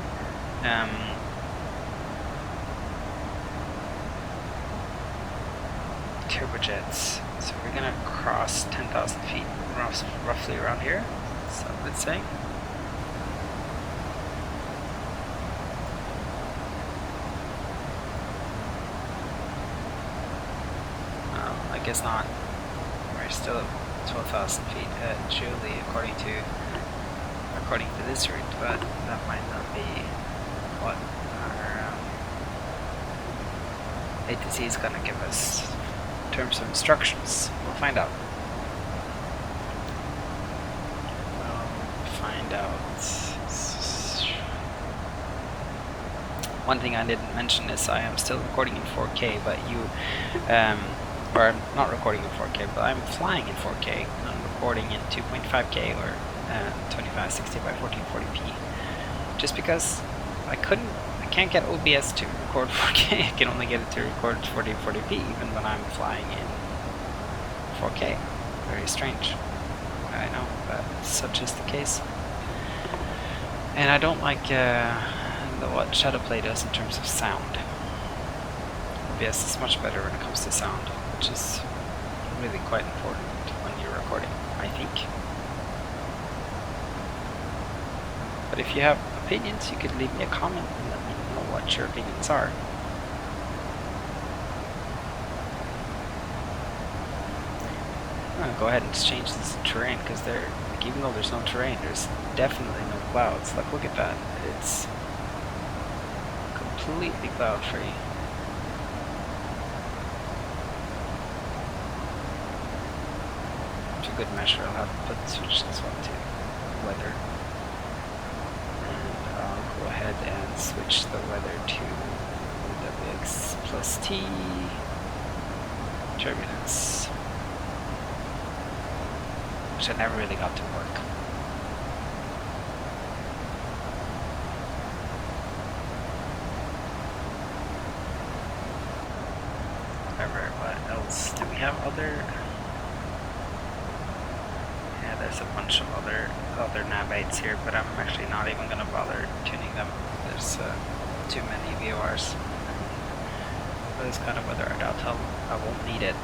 Turbojets. So we're gonna cross 10,000 feet, roughly around here. So let's say. guess not. We're still at 12,000 feet Julie according to this route, but that might not be what our ATC is going to give us in terms of instructions. We'll find out. One thing I didn't mention is I am still recording in 4K, but or I'm not recording in 4K, but I'm flying in 4K. I'm recording in 2.5K or 2560 by 1440p. Just because I can't get OBS to record 4K. I can only get it to record 1440p even when I'm flying in 4K. Very strange. I know, but such is the case. And I don't like what Chaseplane does in terms of sound. OBS is much better when it comes to sound, which is really quite important when you're recording, I think. But if you have opinions, you could leave me a comment and let me know what your opinions are. I'm gonna go ahead and change this terrain because even though there's no terrain, there's definitely no clouds. Like, look at that. It's completely cloud free. It's a good measure. I'll have to switch this one to weather. And I'll go ahead and switch the weather to WX plus T turbulence, which I never really got to work. What else? Do we have other? Yeah, there's a bunch of other nav aids here, but I'm actually not even gonna bother tuning them. There's too many VORs. For this kind of weather, I doubt I won't need it.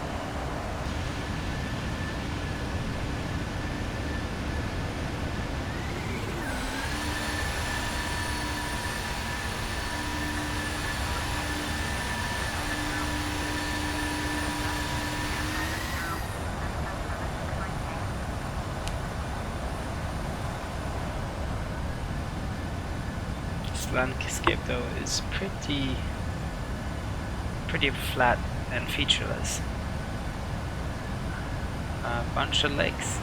Landscape though is pretty flat and featureless. A bunch of lakes.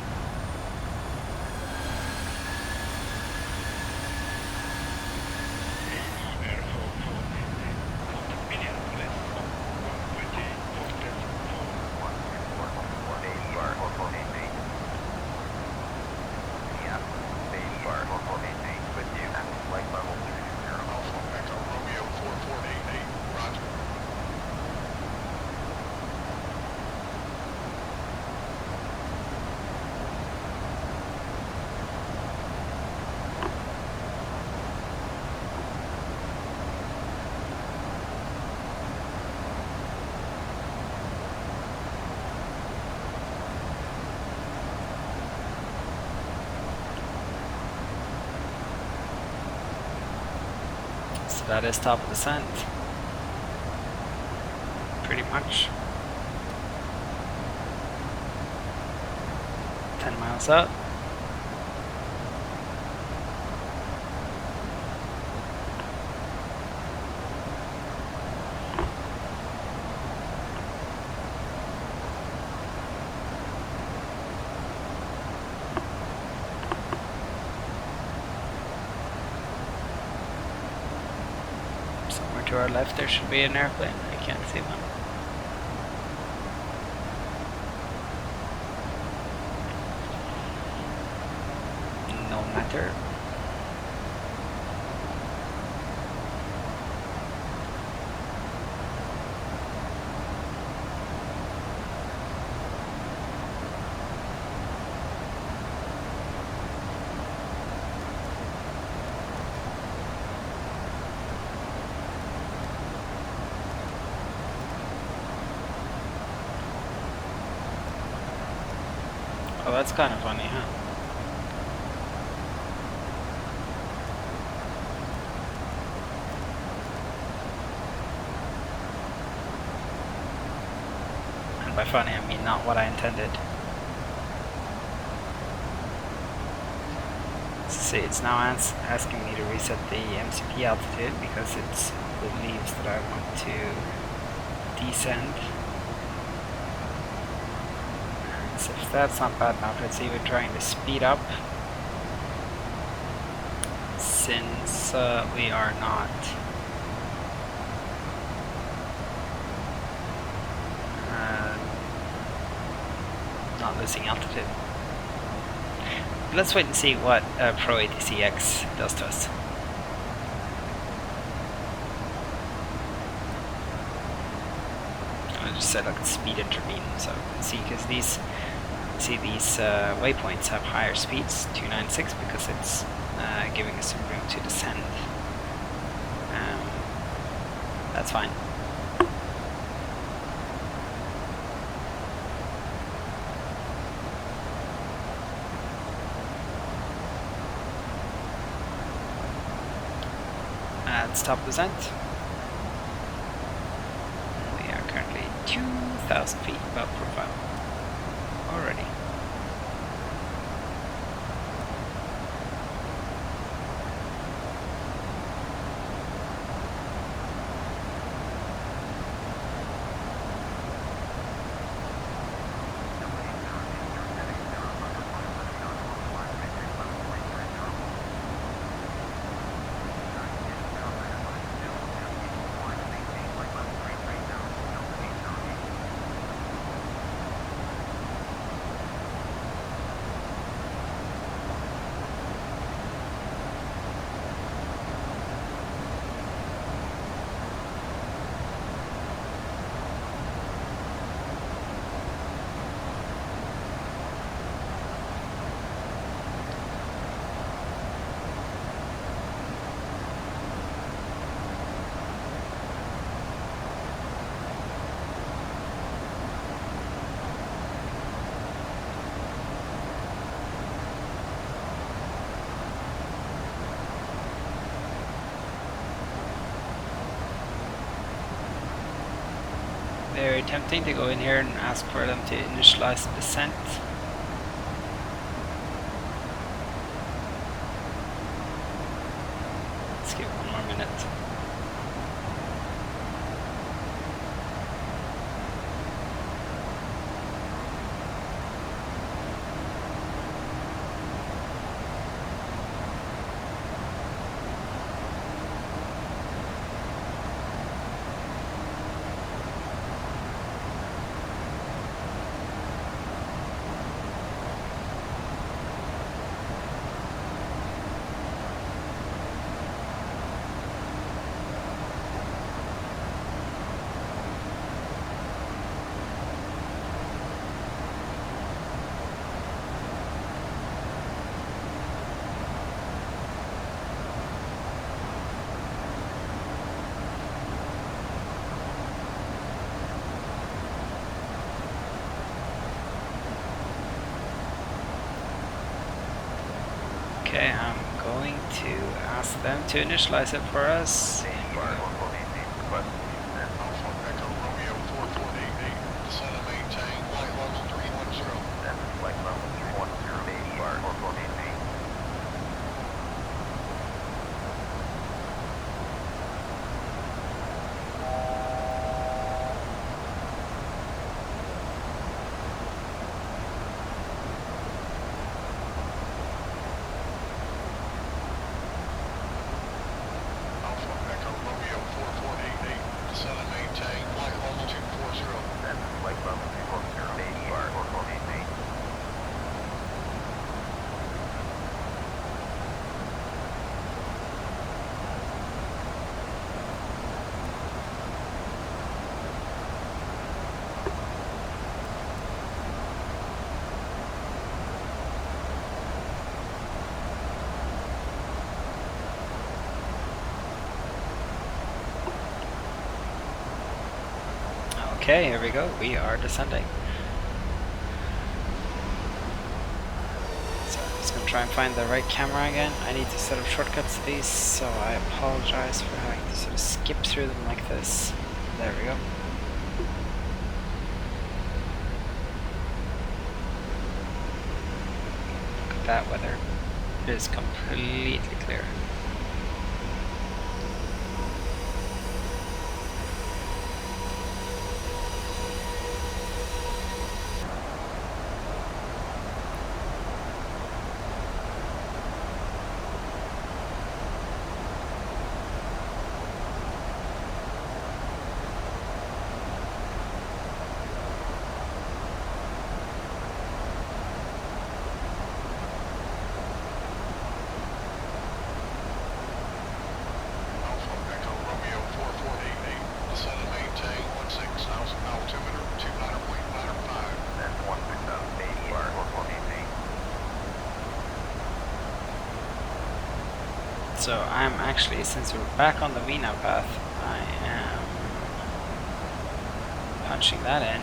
So that is top of descent. Pretty much. 10 miles up. To our left there should be an airplane. I can't see one. No matter. Oh, that's kind of funny, huh? And and by funny I mean not what I intended. See, it's now asking me to reset the MCP altitude because it believes that I want to descend. So if that's not bad enough, let's see, we're trying to speed up. Since we are not losing altitude. Let's wait and see what Pro-ATC X does to us. I'll just set like speed intervene so we can see, because these waypoints have higher speeds, 296, because it's giving us some room to descend. That's fine. Stop descent. We are currently 2,000 feet above profile already. Very tempting to go in here and ask for them to initialize the descent. Let's give it one more minute. Okay, I'm going to ask them to initialize it for us. Okay, here we go. We are descending. So I'm just going to try and find the right camera again. I need to set up shortcuts to these, so I apologize for having to sort of skip through them like this. There we go. that weather, it is completely clear. So I'm actually, since we're back on the VNAV path, I am punching that in,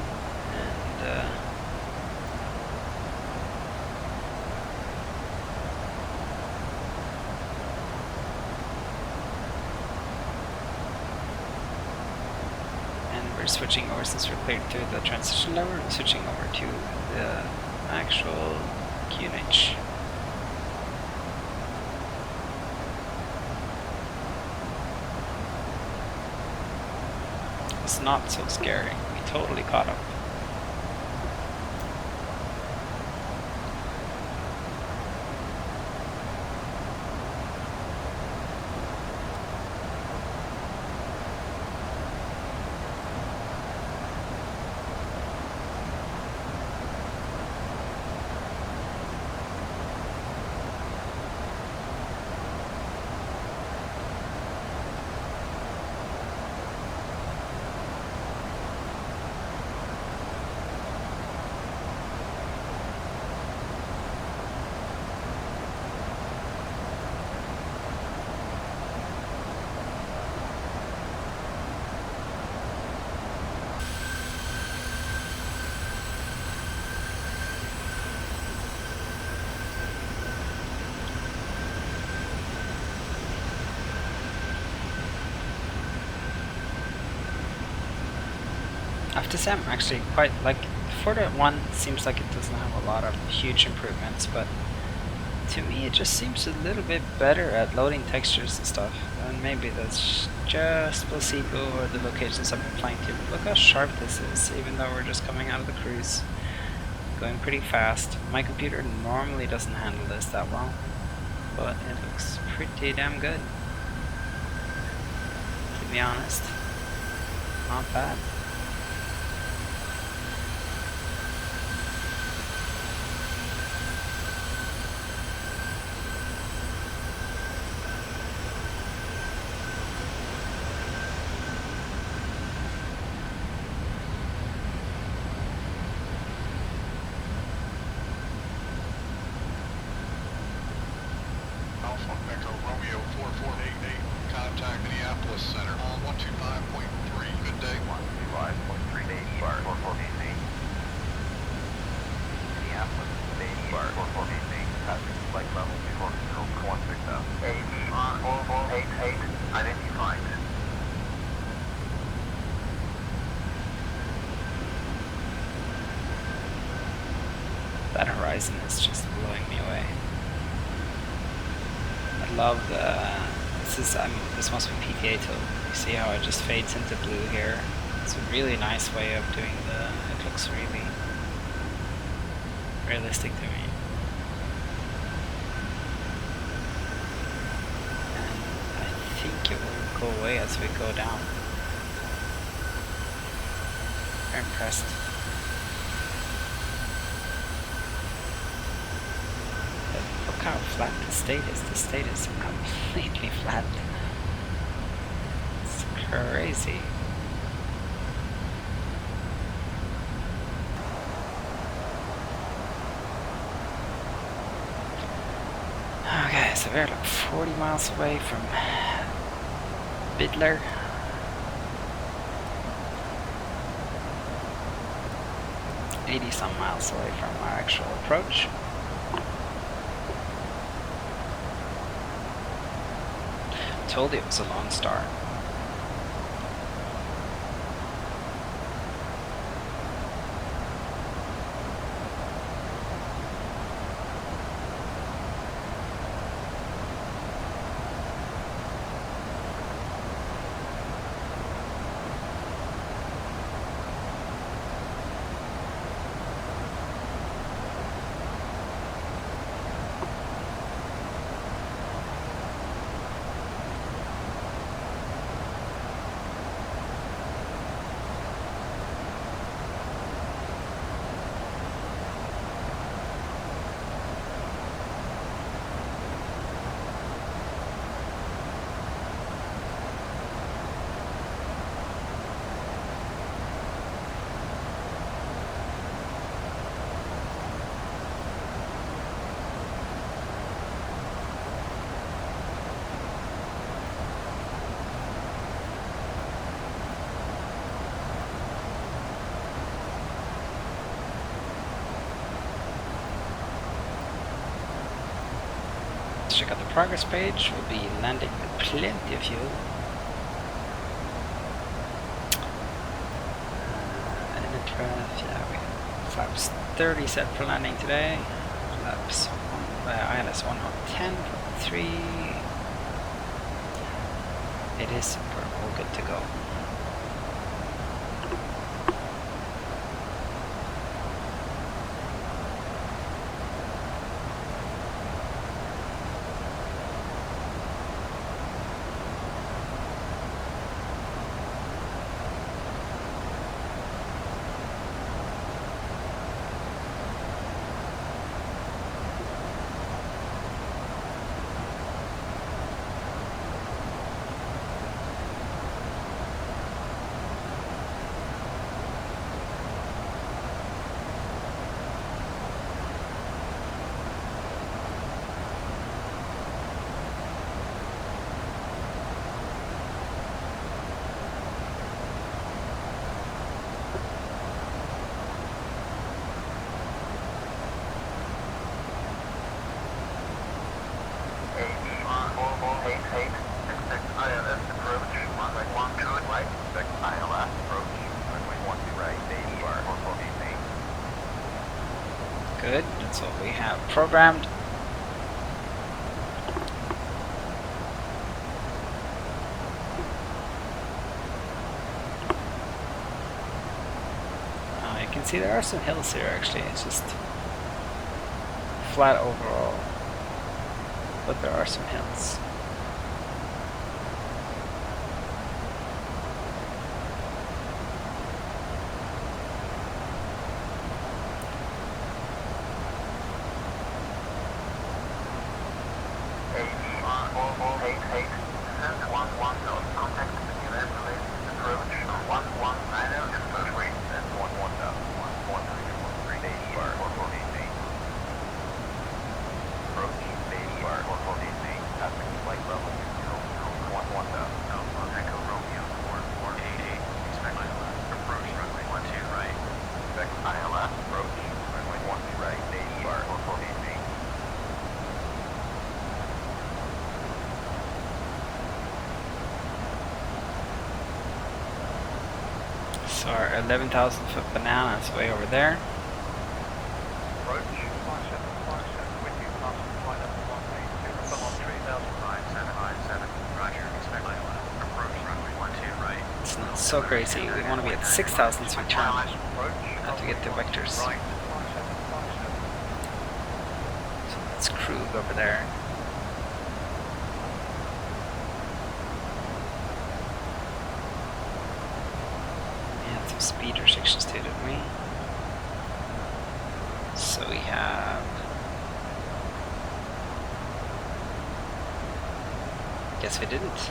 and we're switching over, since we're cleared through the transition lever, we're switching over to the actual QNH. It's not so scary. We totally caught up. I have to say I'm actually quite, like, 4.1 seems like it doesn't have a lot of huge improvements, but to me it just seems a little bit better at loading textures and stuff, and maybe that's just placebo or the locations I've been flying to. But look how sharp this is, even though we're just coming out of the cruise, going pretty fast. My computer normally doesn't handle this that well, but it looks pretty damn good, to be honest. Not bad. Alpha Echo Romeo 4488, contact Minneapolis Center on 125.3. Good day. 125.3 bar 4488. Minneapolis, Bay bar 4488, passing flight level 240.16. AE on 4488, identified. That horizon is just blowing me away. I love this must be PTA tool. You see how it just fades into blue here? It's a really nice way of doing it looks really realistic to me. And I think it will go away as we go down. Very impressed. Look how flat the state is. The state is completely flat. It's crazy. Okay, so we're like 40 miles away from Bidler. Some miles away from our actual approach. Told you it was a Lone Star. check out the progress page. We'll be landing with plenty of fuel. Yeah, we have flaps 30 set for landing today. Flaps ILS 110.3. It is super, all good to go. Good, that's what we have programmed. You can see there are some hills here actually, it's just flat overall, but there are some hills. So our 11,000 foot banana is way over there. It's not so crazy. We want to be at 6,000 so we turn. Have to get the vectors. So let's cruise over there. Speed restrictions too, didn't we? So we have... Guess we didn't.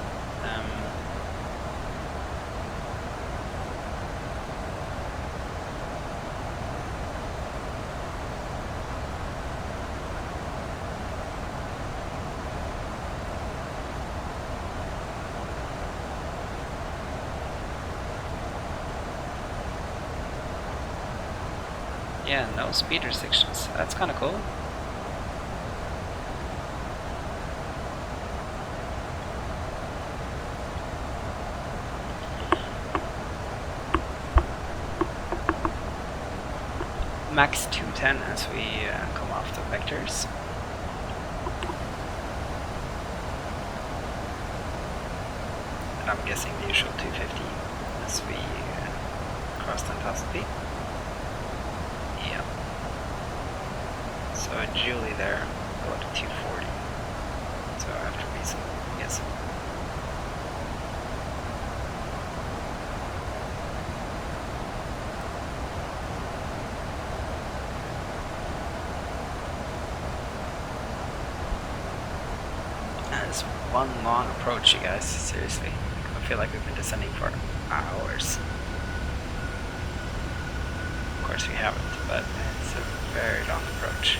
Yeah, no speed restrictions. That's kind of cool. Max 210 as we come off the vectors. And I'm guessing the usual 250 as we cross 10,000 feet. Yeah. So Julie there, go to 240. So after Diesel, yes. That is one long approach, you guys, seriously. I feel like we've been descending for hours. Of course we haven't, but it's a very long approach.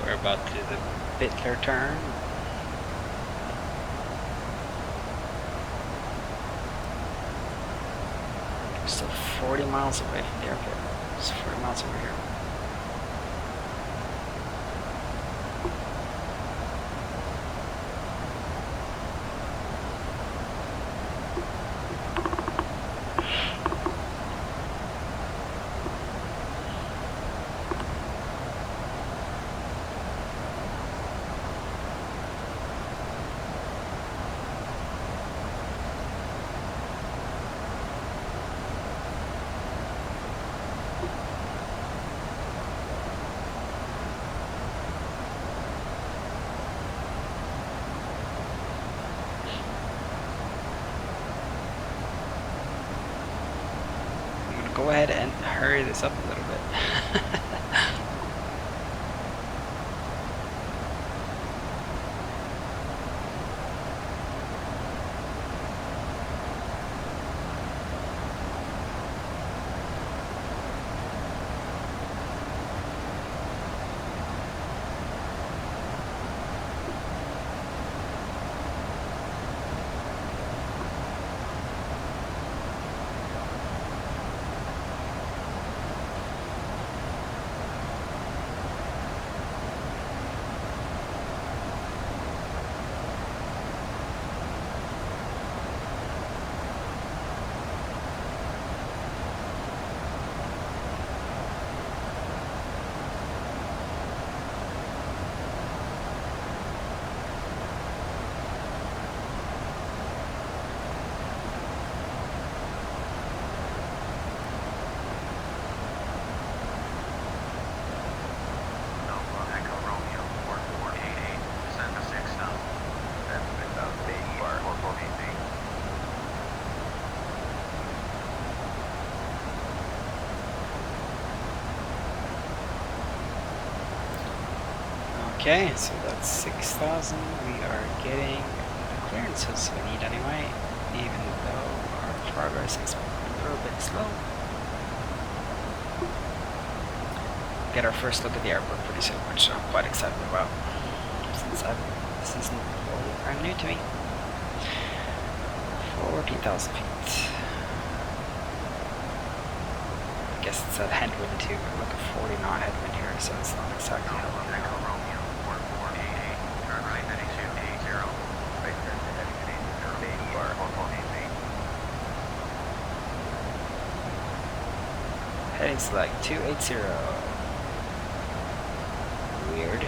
we're about to do the Bittler turn. We're still 40 miles away from the airport. It's 40 miles over here. Go ahead and hurry this up a little bit. Okay, so that's 6,000. We are getting the clearances we need anyway, even though our progress is a little bit slow. Get our first look at the airport pretty soon, which I'm quite excited about, since this is brand new to me. 40,000 feet. I guess it's at headwind too, but look at 40 knot headwind here, so it's not exactly headwind. Heading's like 280. Weird.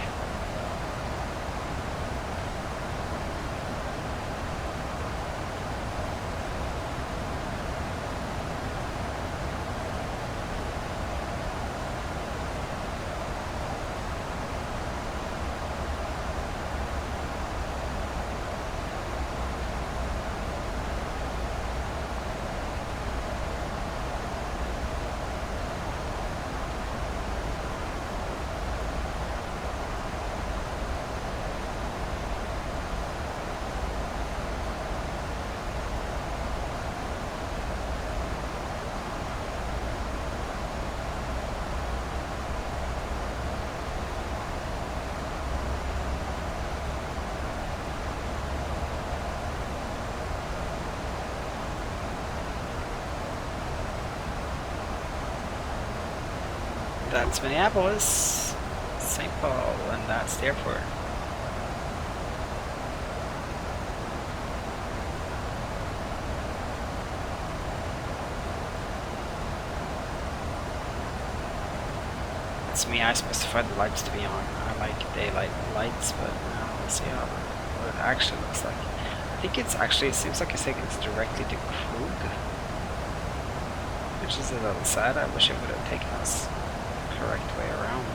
That's Minneapolis, St. Paul, and that's the airport. It's me, I specified the lights to be on. I like daylight lights, but we'll see what it actually looks like. I think it seems like it's taking us directly to Krug, which is a little sad. I wish it would have taken us correct way around.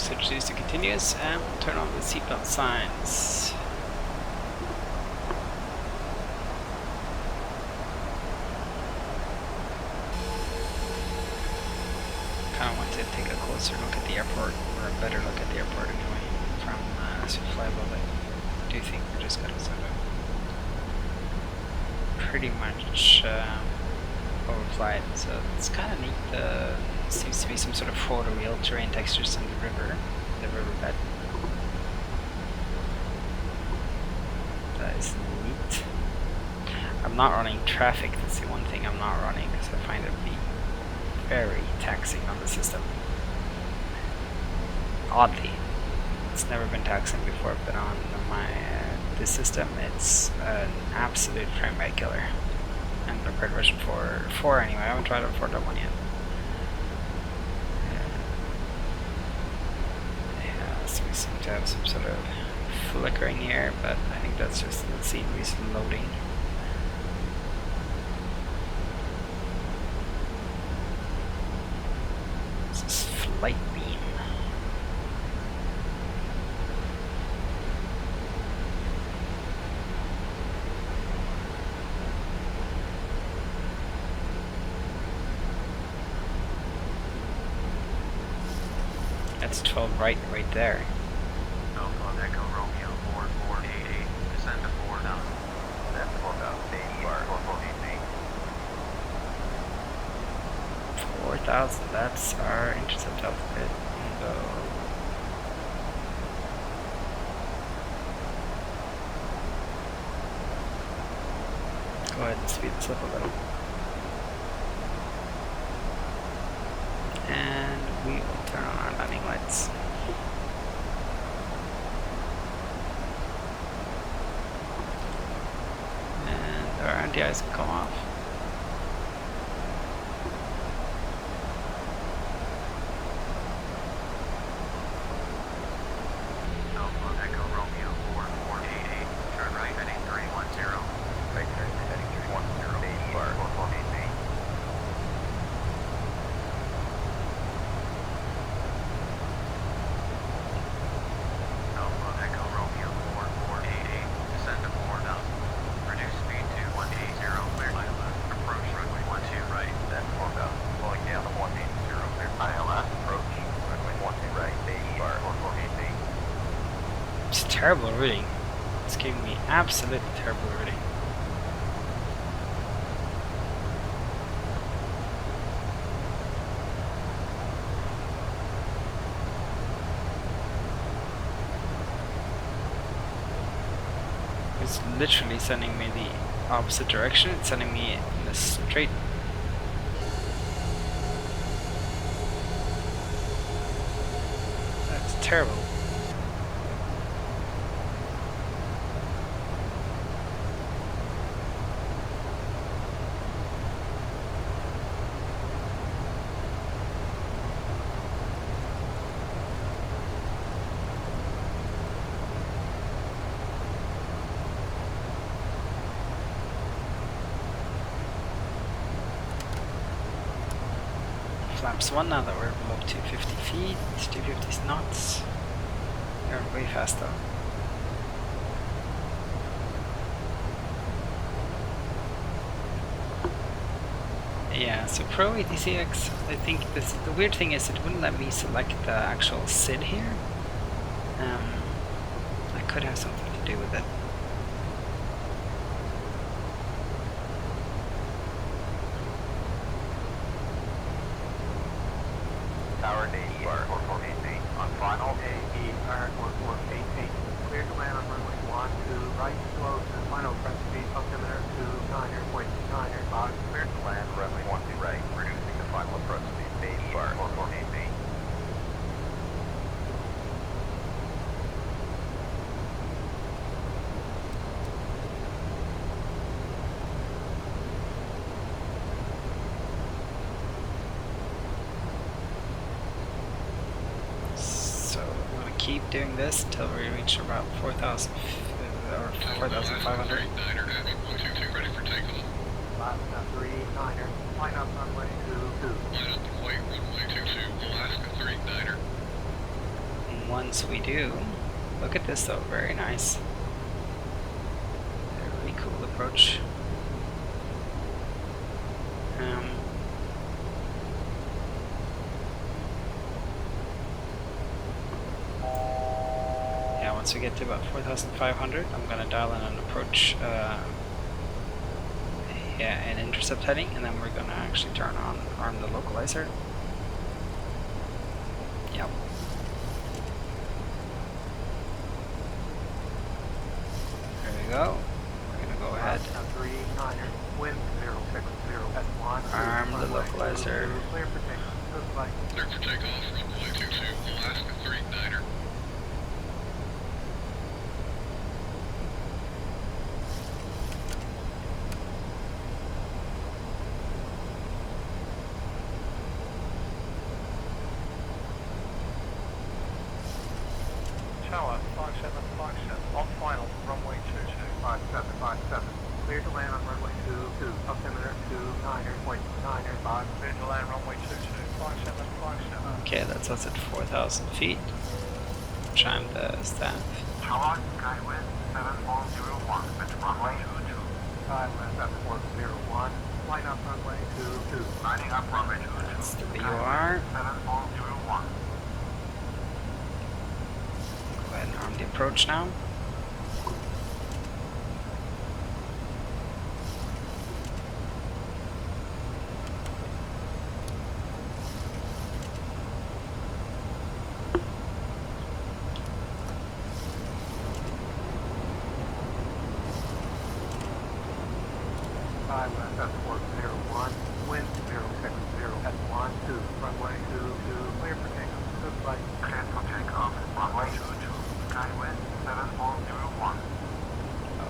switch these to continuous and turn on the seatbelt signs. Kind of want to take a closer look at the airport, or a better look at the airport anyway, from as we fly above it. I do think we're just gonna sort of pretty much overfly it, so it's kind of neat. Seems to be some sort of photo-real terrain textures on the riverbed. That is neat. I'm not running traffic, that's the one thing I'm not running, because I find it to be very taxing on the system. Oddly. It's never been taxing before, but on this system it's an absolute frame rate killer. And prepared version 4 anyway, I haven't tried it on 4.1 yet. Yeah, so we seem to have some sort of flickering here, but I think that's just the scenery's loading. This is Flightbeam. That's 12 right there. Alpha Echo Romeo 4488, descend to 4,000. That's 4,000, AER 4488. 4,000, that's our intercept altitude. So go ahead and speed this up a little. And we will turn on our landing lights. And our anti-ice can come off. Alpha Echo Romeo 4488, turn right heading 310. Right turn heading 310, AER 4488. Alpha Echo Romeo 4488, descend to 4,000. Reduce speed to 180, clear ILS. Approach runway 12 right, then 4,000. Pulling down to 180, clear ILS. Approach runway 12 right, AER 4488. It's terrible routing. It's giving me absolutely terrible routing. It's literally sending me the opposite direction. It's sending me in a straight. That's terrible. Flaps 1 now that we're below 250 feet, 250 knots. They're way fast though. Yeah, so Pro-ATC X, I think the weird thing is it wouldn't let me select the actual SID here. That could have something to do with it. Tower AER 4488, on final AER 4488. Clear to land on runway 12 right, slow to final press speed altimeter to 9.9 box. Clear to land runway 12 right, reducing the final approach speed AER 4488. Keep doing this until we reach about 4,000 or 4,500. Ready for takeoff. Alaska 39er, line up runway 22. Line up and wait, runway 22, Alaska 39er. once we do, look at this though, very nice. A really cool approach. Yeah, once we get to about 4,500, I'm gonna dial in an approach, an intercept heading, and then we're gonna actually arm the localizer. Yep. There we go. We're gonna go ahead. 39er, wind 060 at 1. Arm the localizer. Clear for takeoff. Looks like Clear for takeoff, runway 22, Alaska 39er. Tower 5757 on final, runway 22. 5757. Clear to land on runway 22. Altimeter 29.95. Clear to land runway 22. 5757. Okay, that's us at 4,000 feet. Chime the staff. Tower, Skywind 7401, at runway 22. Skywind 7401. Line up runway 22. Lining up runway 22. That's the VOR. 7401. Go ahead and arm the approach now. Skywind 7401. Wind 060 at 12. Runway 22. Clear for takeoff. Looks like Clear for takeoff, runway 22. Skywind 7401.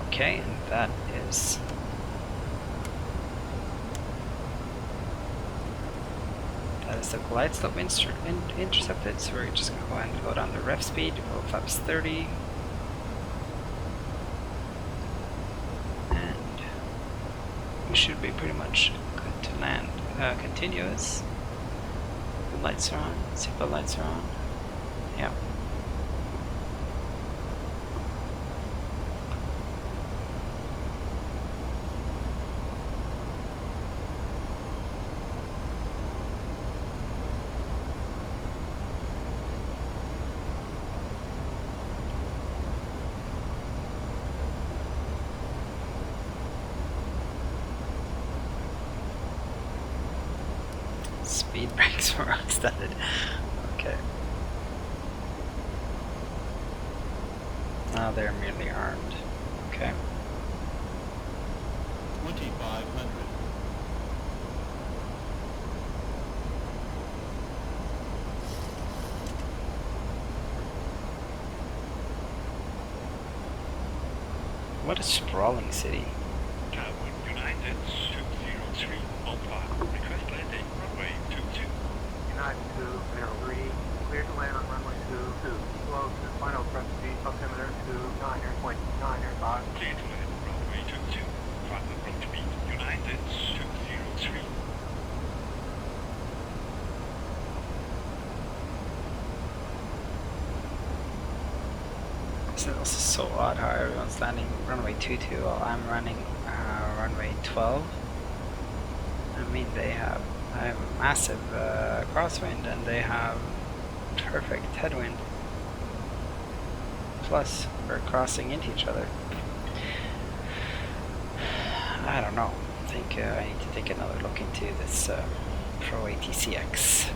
Okay, and that is the glide slope intercepted, so we're just gonna go ahead and go down the ref speed, go flaps 30. And we should be pretty much good to land continuous. The lights are on, seatbelt lights are on. Yeah. Speed brakes were extended. Okay. Now they're merely armed. Okay. 2500. What a sprawling city. Tower United 203 Alpha. Request landing runway 22. United 203. Clear to land on runway 22. Slow to final press speed. Altimeter 29.95. Clear to land runway 22. Final approach speed United 203. This is also so odd how everyone's landing runway 22 while I'm running runway 12. I mean, I have a massive crosswind and they have perfect headwind. Plus, we're crossing into each other. I don't know. I think I need to take another look into this Pro-ATC X.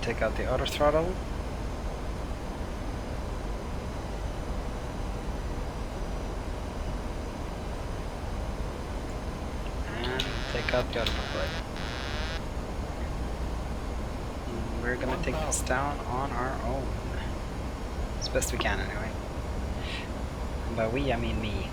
Take out the auto throttle. And take out the autopilot. We're gonna take this down on our own. As best we can, anyway. And by we, I mean me.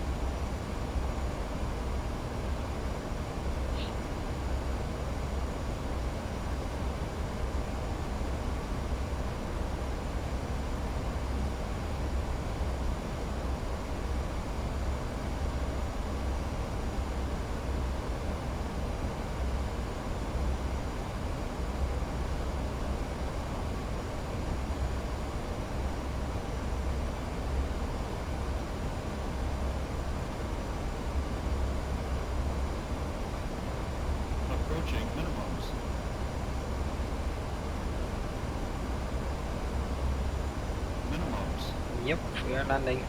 Approaching minimums. Minimums. Yep, we are landing.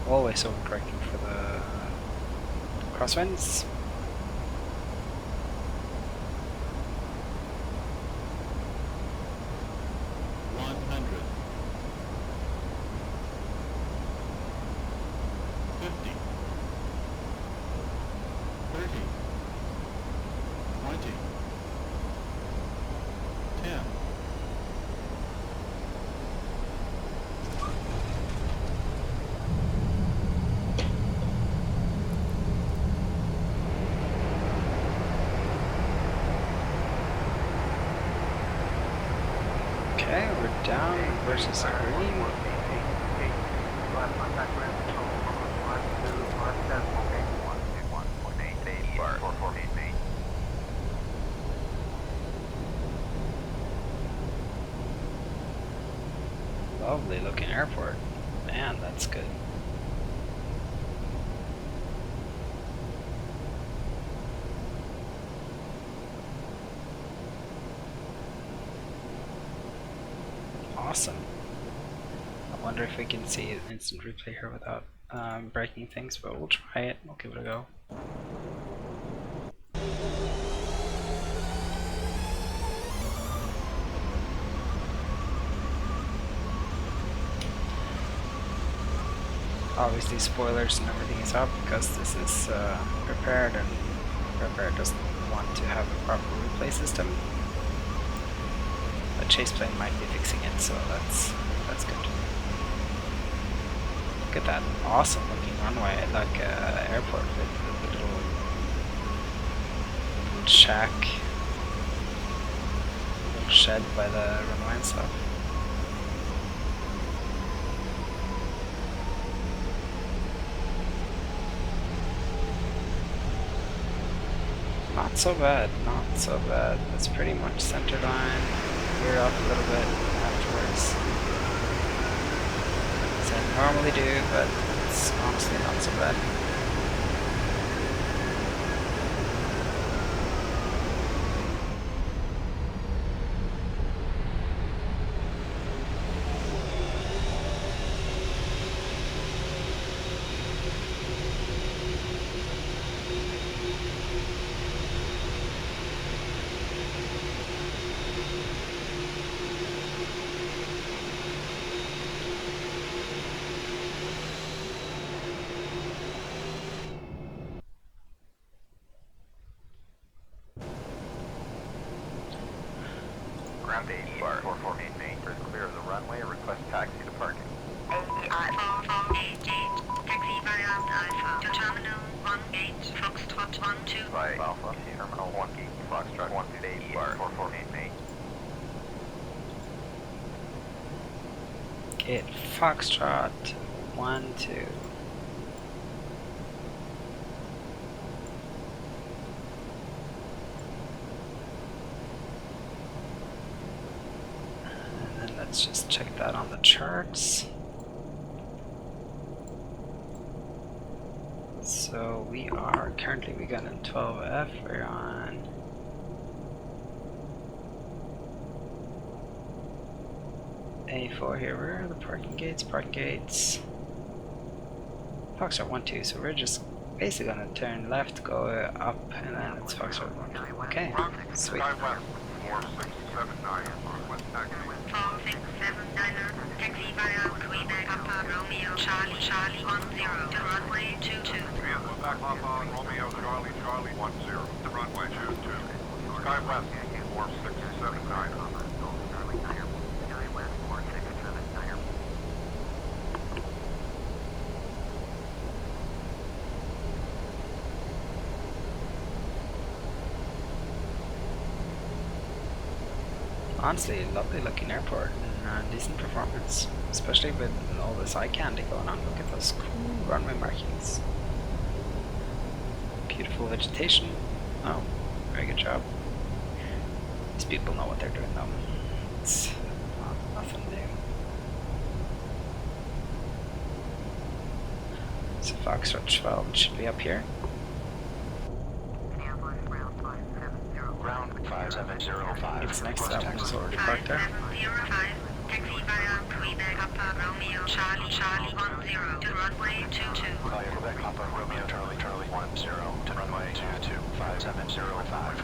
Always overcorrecting for the crosswinds. Okay, we're down versus a green. Lovely looking airport. Man, that's good. Awesome. I wonder if we can see an instant replay here without breaking things, but we'll try it. We'll give it a go. Obviously spoilers and everything is up because this is prepared, and prepared doesn't want to have a proper replay system. But Chaseplane might be fixing it, so that's good. Look at that awesome looking runway, like airport with the little shack, little shed by the runway and stuff. Not so bad, not so bad. That's pretty much center line. Veer up a little bit afterwards. As I normally do, but it's honestly not so bad. Ground 8 bar 448 main for clear of the runway. Request taxi to parking. Taxi via Alpha to Terminal 18 Foxtrot 12. By Alpha, Terminal 18 Foxtrot 128 bar 448 main. Get Foxtrot 12. And then let's just check that on the charts. So we are currently, we got in 12F, we're on A4 here. Where are the parking gates? Parking gates. Foxtrot 12, so we're just basically gonna turn left, go up, and then it's Foxtrot 12. Okay, sweet. 4679, request taxi. 4679, taxi via Quebec Papa Romeo Charlie 10 to runway 22. Papa Romeo Charlie 10 to runway 22. Sky West, Yankee 4679. Honestly, lovely looking airport and decent performance, especially with all this eye candy going on. Look at those cool runway markings. Beautiful vegetation. Oh, very good job. These people know what they're doing though. It's nothing new. So Foxtrot 12 should be up here. Ground 5705. It's next up, it's already parked there. 505, taxi via Quebec Papa Romeo Charlie Charlie 10 to runway 22. Via Quebec Papa Romeo Charlie Charlie 10 to runway 22 5705.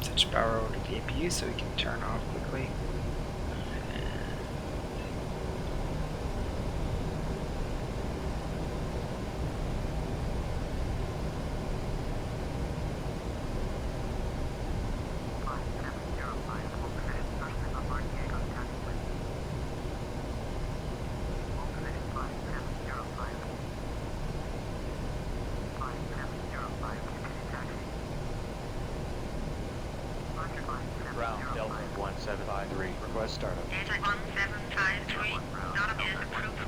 Switch power over to the APU so we can turn off quickly. Ground Delta 1753. Request startup. Delta 1753, startup is approved.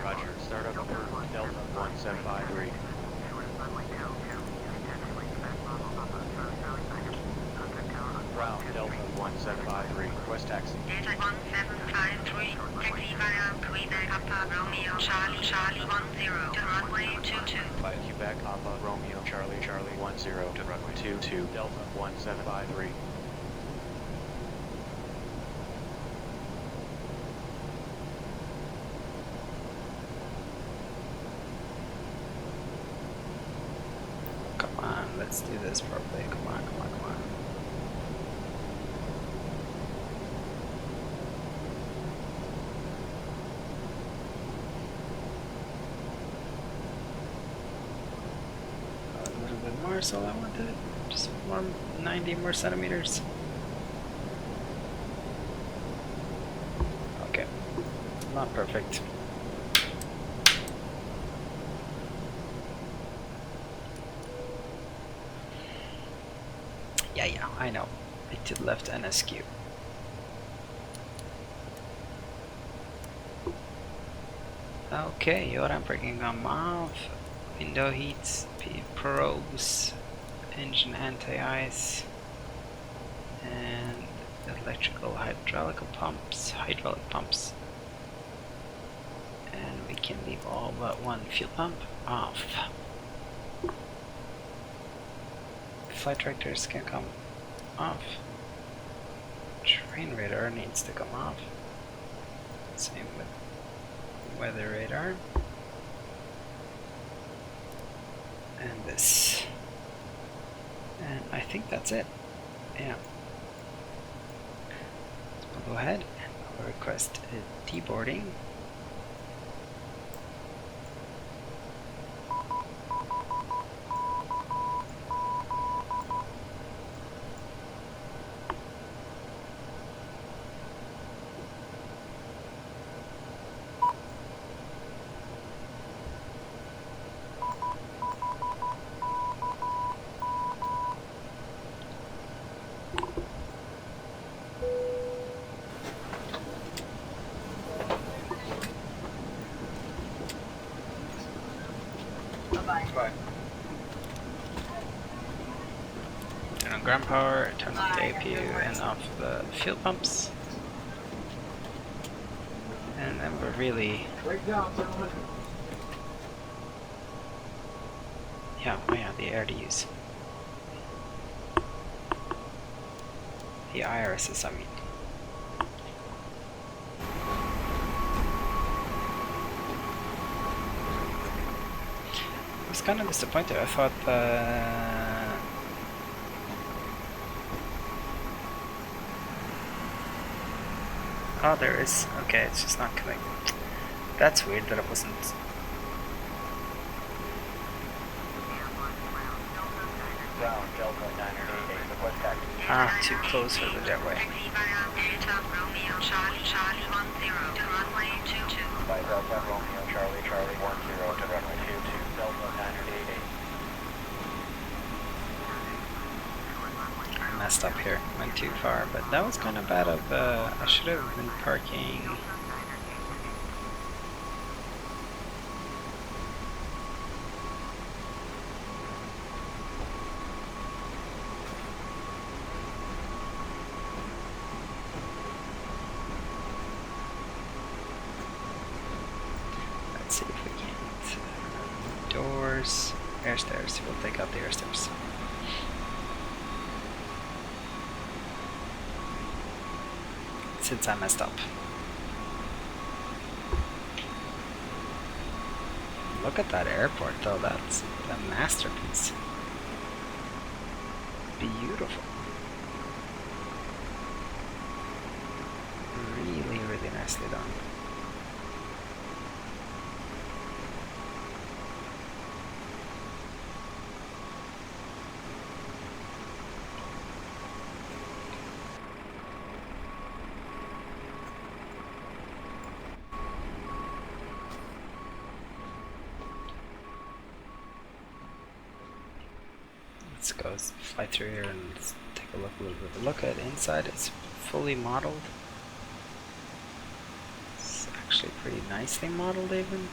Roger. Startup approved. Delta 1753. Ground Delta 1753. Request taxi. Delta 1753, taxi via Quebec Papa Romeo Charlie Charlie 10 to runway 22. By Quebec Papa Romeo Charlie Charlie 10 to runway 22 Delta 1753. Come on, let's do this properly. Come on, come on, come on. A little bit more, so I wanted just more 90 more centimeters. Okay, not perfect. Yeah, I know. Right to the left NSQ. Okay, your braking on off. Window heats, probes, engine anti-ice, and electrical hydraulic pumps. And we can leave all but one fuel pump off. Flight directors can come off. Train radar needs to come off. Same with weather radar. And this. And I think that's it. Yeah. So we'll go ahead and I'll request a deboarding. Turn on ground power, turn off the APU and off the fuel pumps. And then we're really... Yeah, oh yeah, the air to use. The IRSs, I mean. I was kind of disappointed. I thought Oh, there is. Okay, it's just not coming. That's weird that it wasn't. Ground, Delta 988, request taxi. Ah, too close for the jetway. Delta Romeo Charlie Charlie 10 to runway 22. By Delta Romeo Charlie Charlie 10 to runway 22, Delta 988. I messed up here. Went too far, but that was kind of bad. I should have been parking. Let's see if we can't. Doors, air stairs. We'll take out the air stairs. Since I messed up. Look at that airport though, that's a masterpiece. Beautiful. Really, really nicely done. Let's go fly through here and take a little bit of a look at inside. It's fully modeled. It's actually pretty nicely modeled even. Even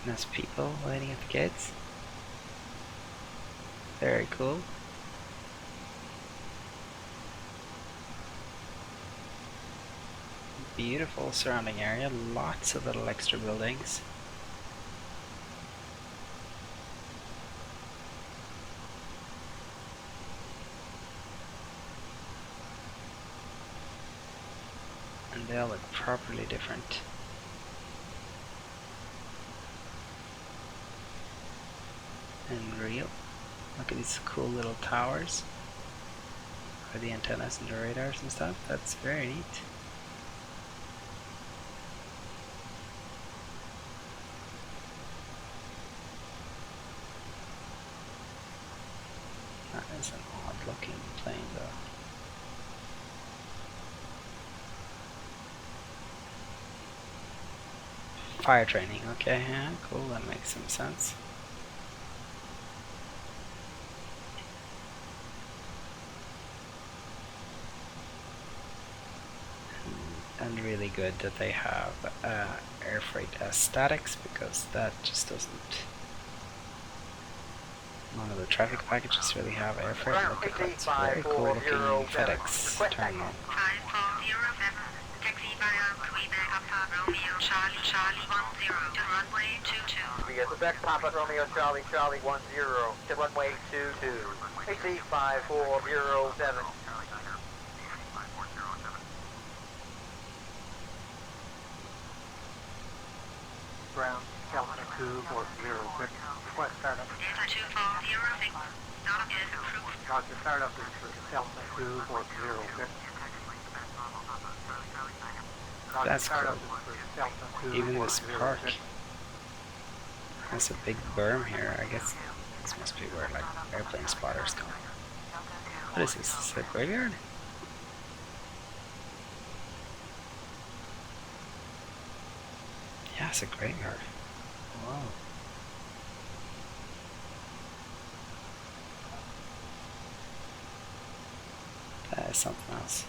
there's people waiting at the gates. Very cool. Beautiful surrounding area, lots of little extra buildings. And they all look properly different. And real. Look at these cool little towers for the antennas and the radars and stuff. That's very neat. That is an odd looking plane though. Fire training, okay, yeah, cool, that makes some sense. And really good that they have air freight as statics, because that just doesn't. None of the traffic packages really have air freight. Look at that, it's very cool looking FedEx terminal. 5407, taxi via Quebec Papa Romeo Charlie Charlie 10 to runway 22. Via Quebec Papa Romeo Charlie Charlie 10 to runway 22. AC 5407. Ground, Delta 240, request startup. Delta 240, startup is approved. Roger, startup is for Delta 240. That's cool. Even this park has a big berm here. I guess this must be where like airplane spotters come. What is this? Is this a graveyard? Yeah, it's a graveyard. Wow. That is something else.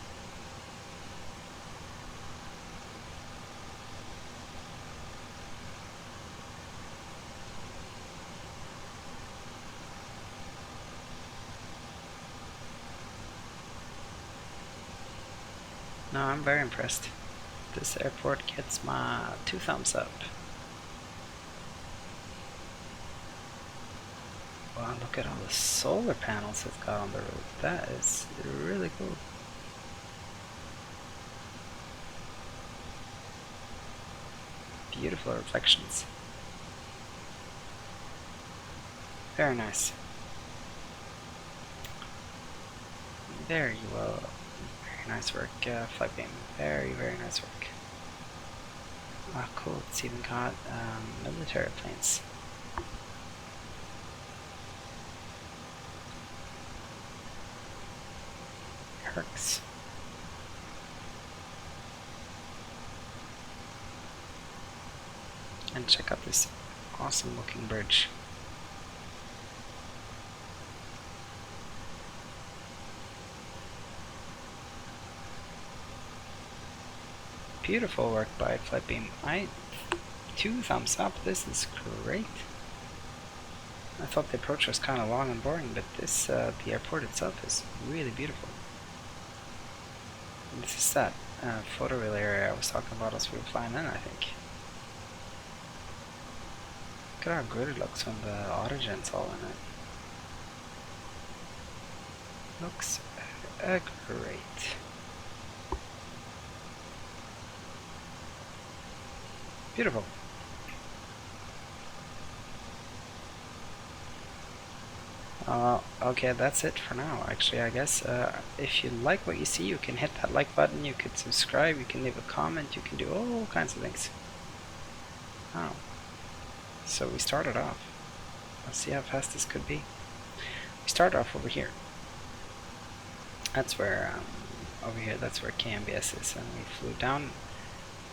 No, I'm very impressed. This airport gets my 2 thumbs up. Wow, look at all the solar panels it's got on the roof. That is really cool. Beautiful reflections. Very nice. Very well. Very nice work, Flightbeam. Very, very nice work. Ah, cool. It's even got military planes. Hercs. And check out this awesome looking bridge. Beautiful work by Flightbeam. 2 thumbs up. This is great. I thought the approach was kind of long and boring, but this the airport itself is really beautiful. And this is that photo relay area I was talking about as we were flying in, I think. Look at how good it looks when the autogen's all in it. Looks great. Beautiful. Okay, that's it for now, actually, I guess. If you like what you see, you can hit that like button, you can subscribe, you can leave a comment, you can do all kinds of things. Oh. So we started off. Let's see how fast this could be. We started off over here. That's where, over here, that's where KMBS is, and we flew down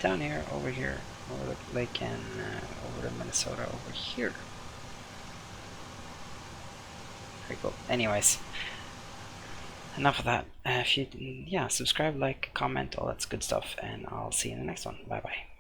here, over the lake, and over to Minnesota over here. Very cool. Anyways, enough of that. If you, yeah, subscribe, like, comment, all that's good stuff, and I'll see you in the next one. Bye bye.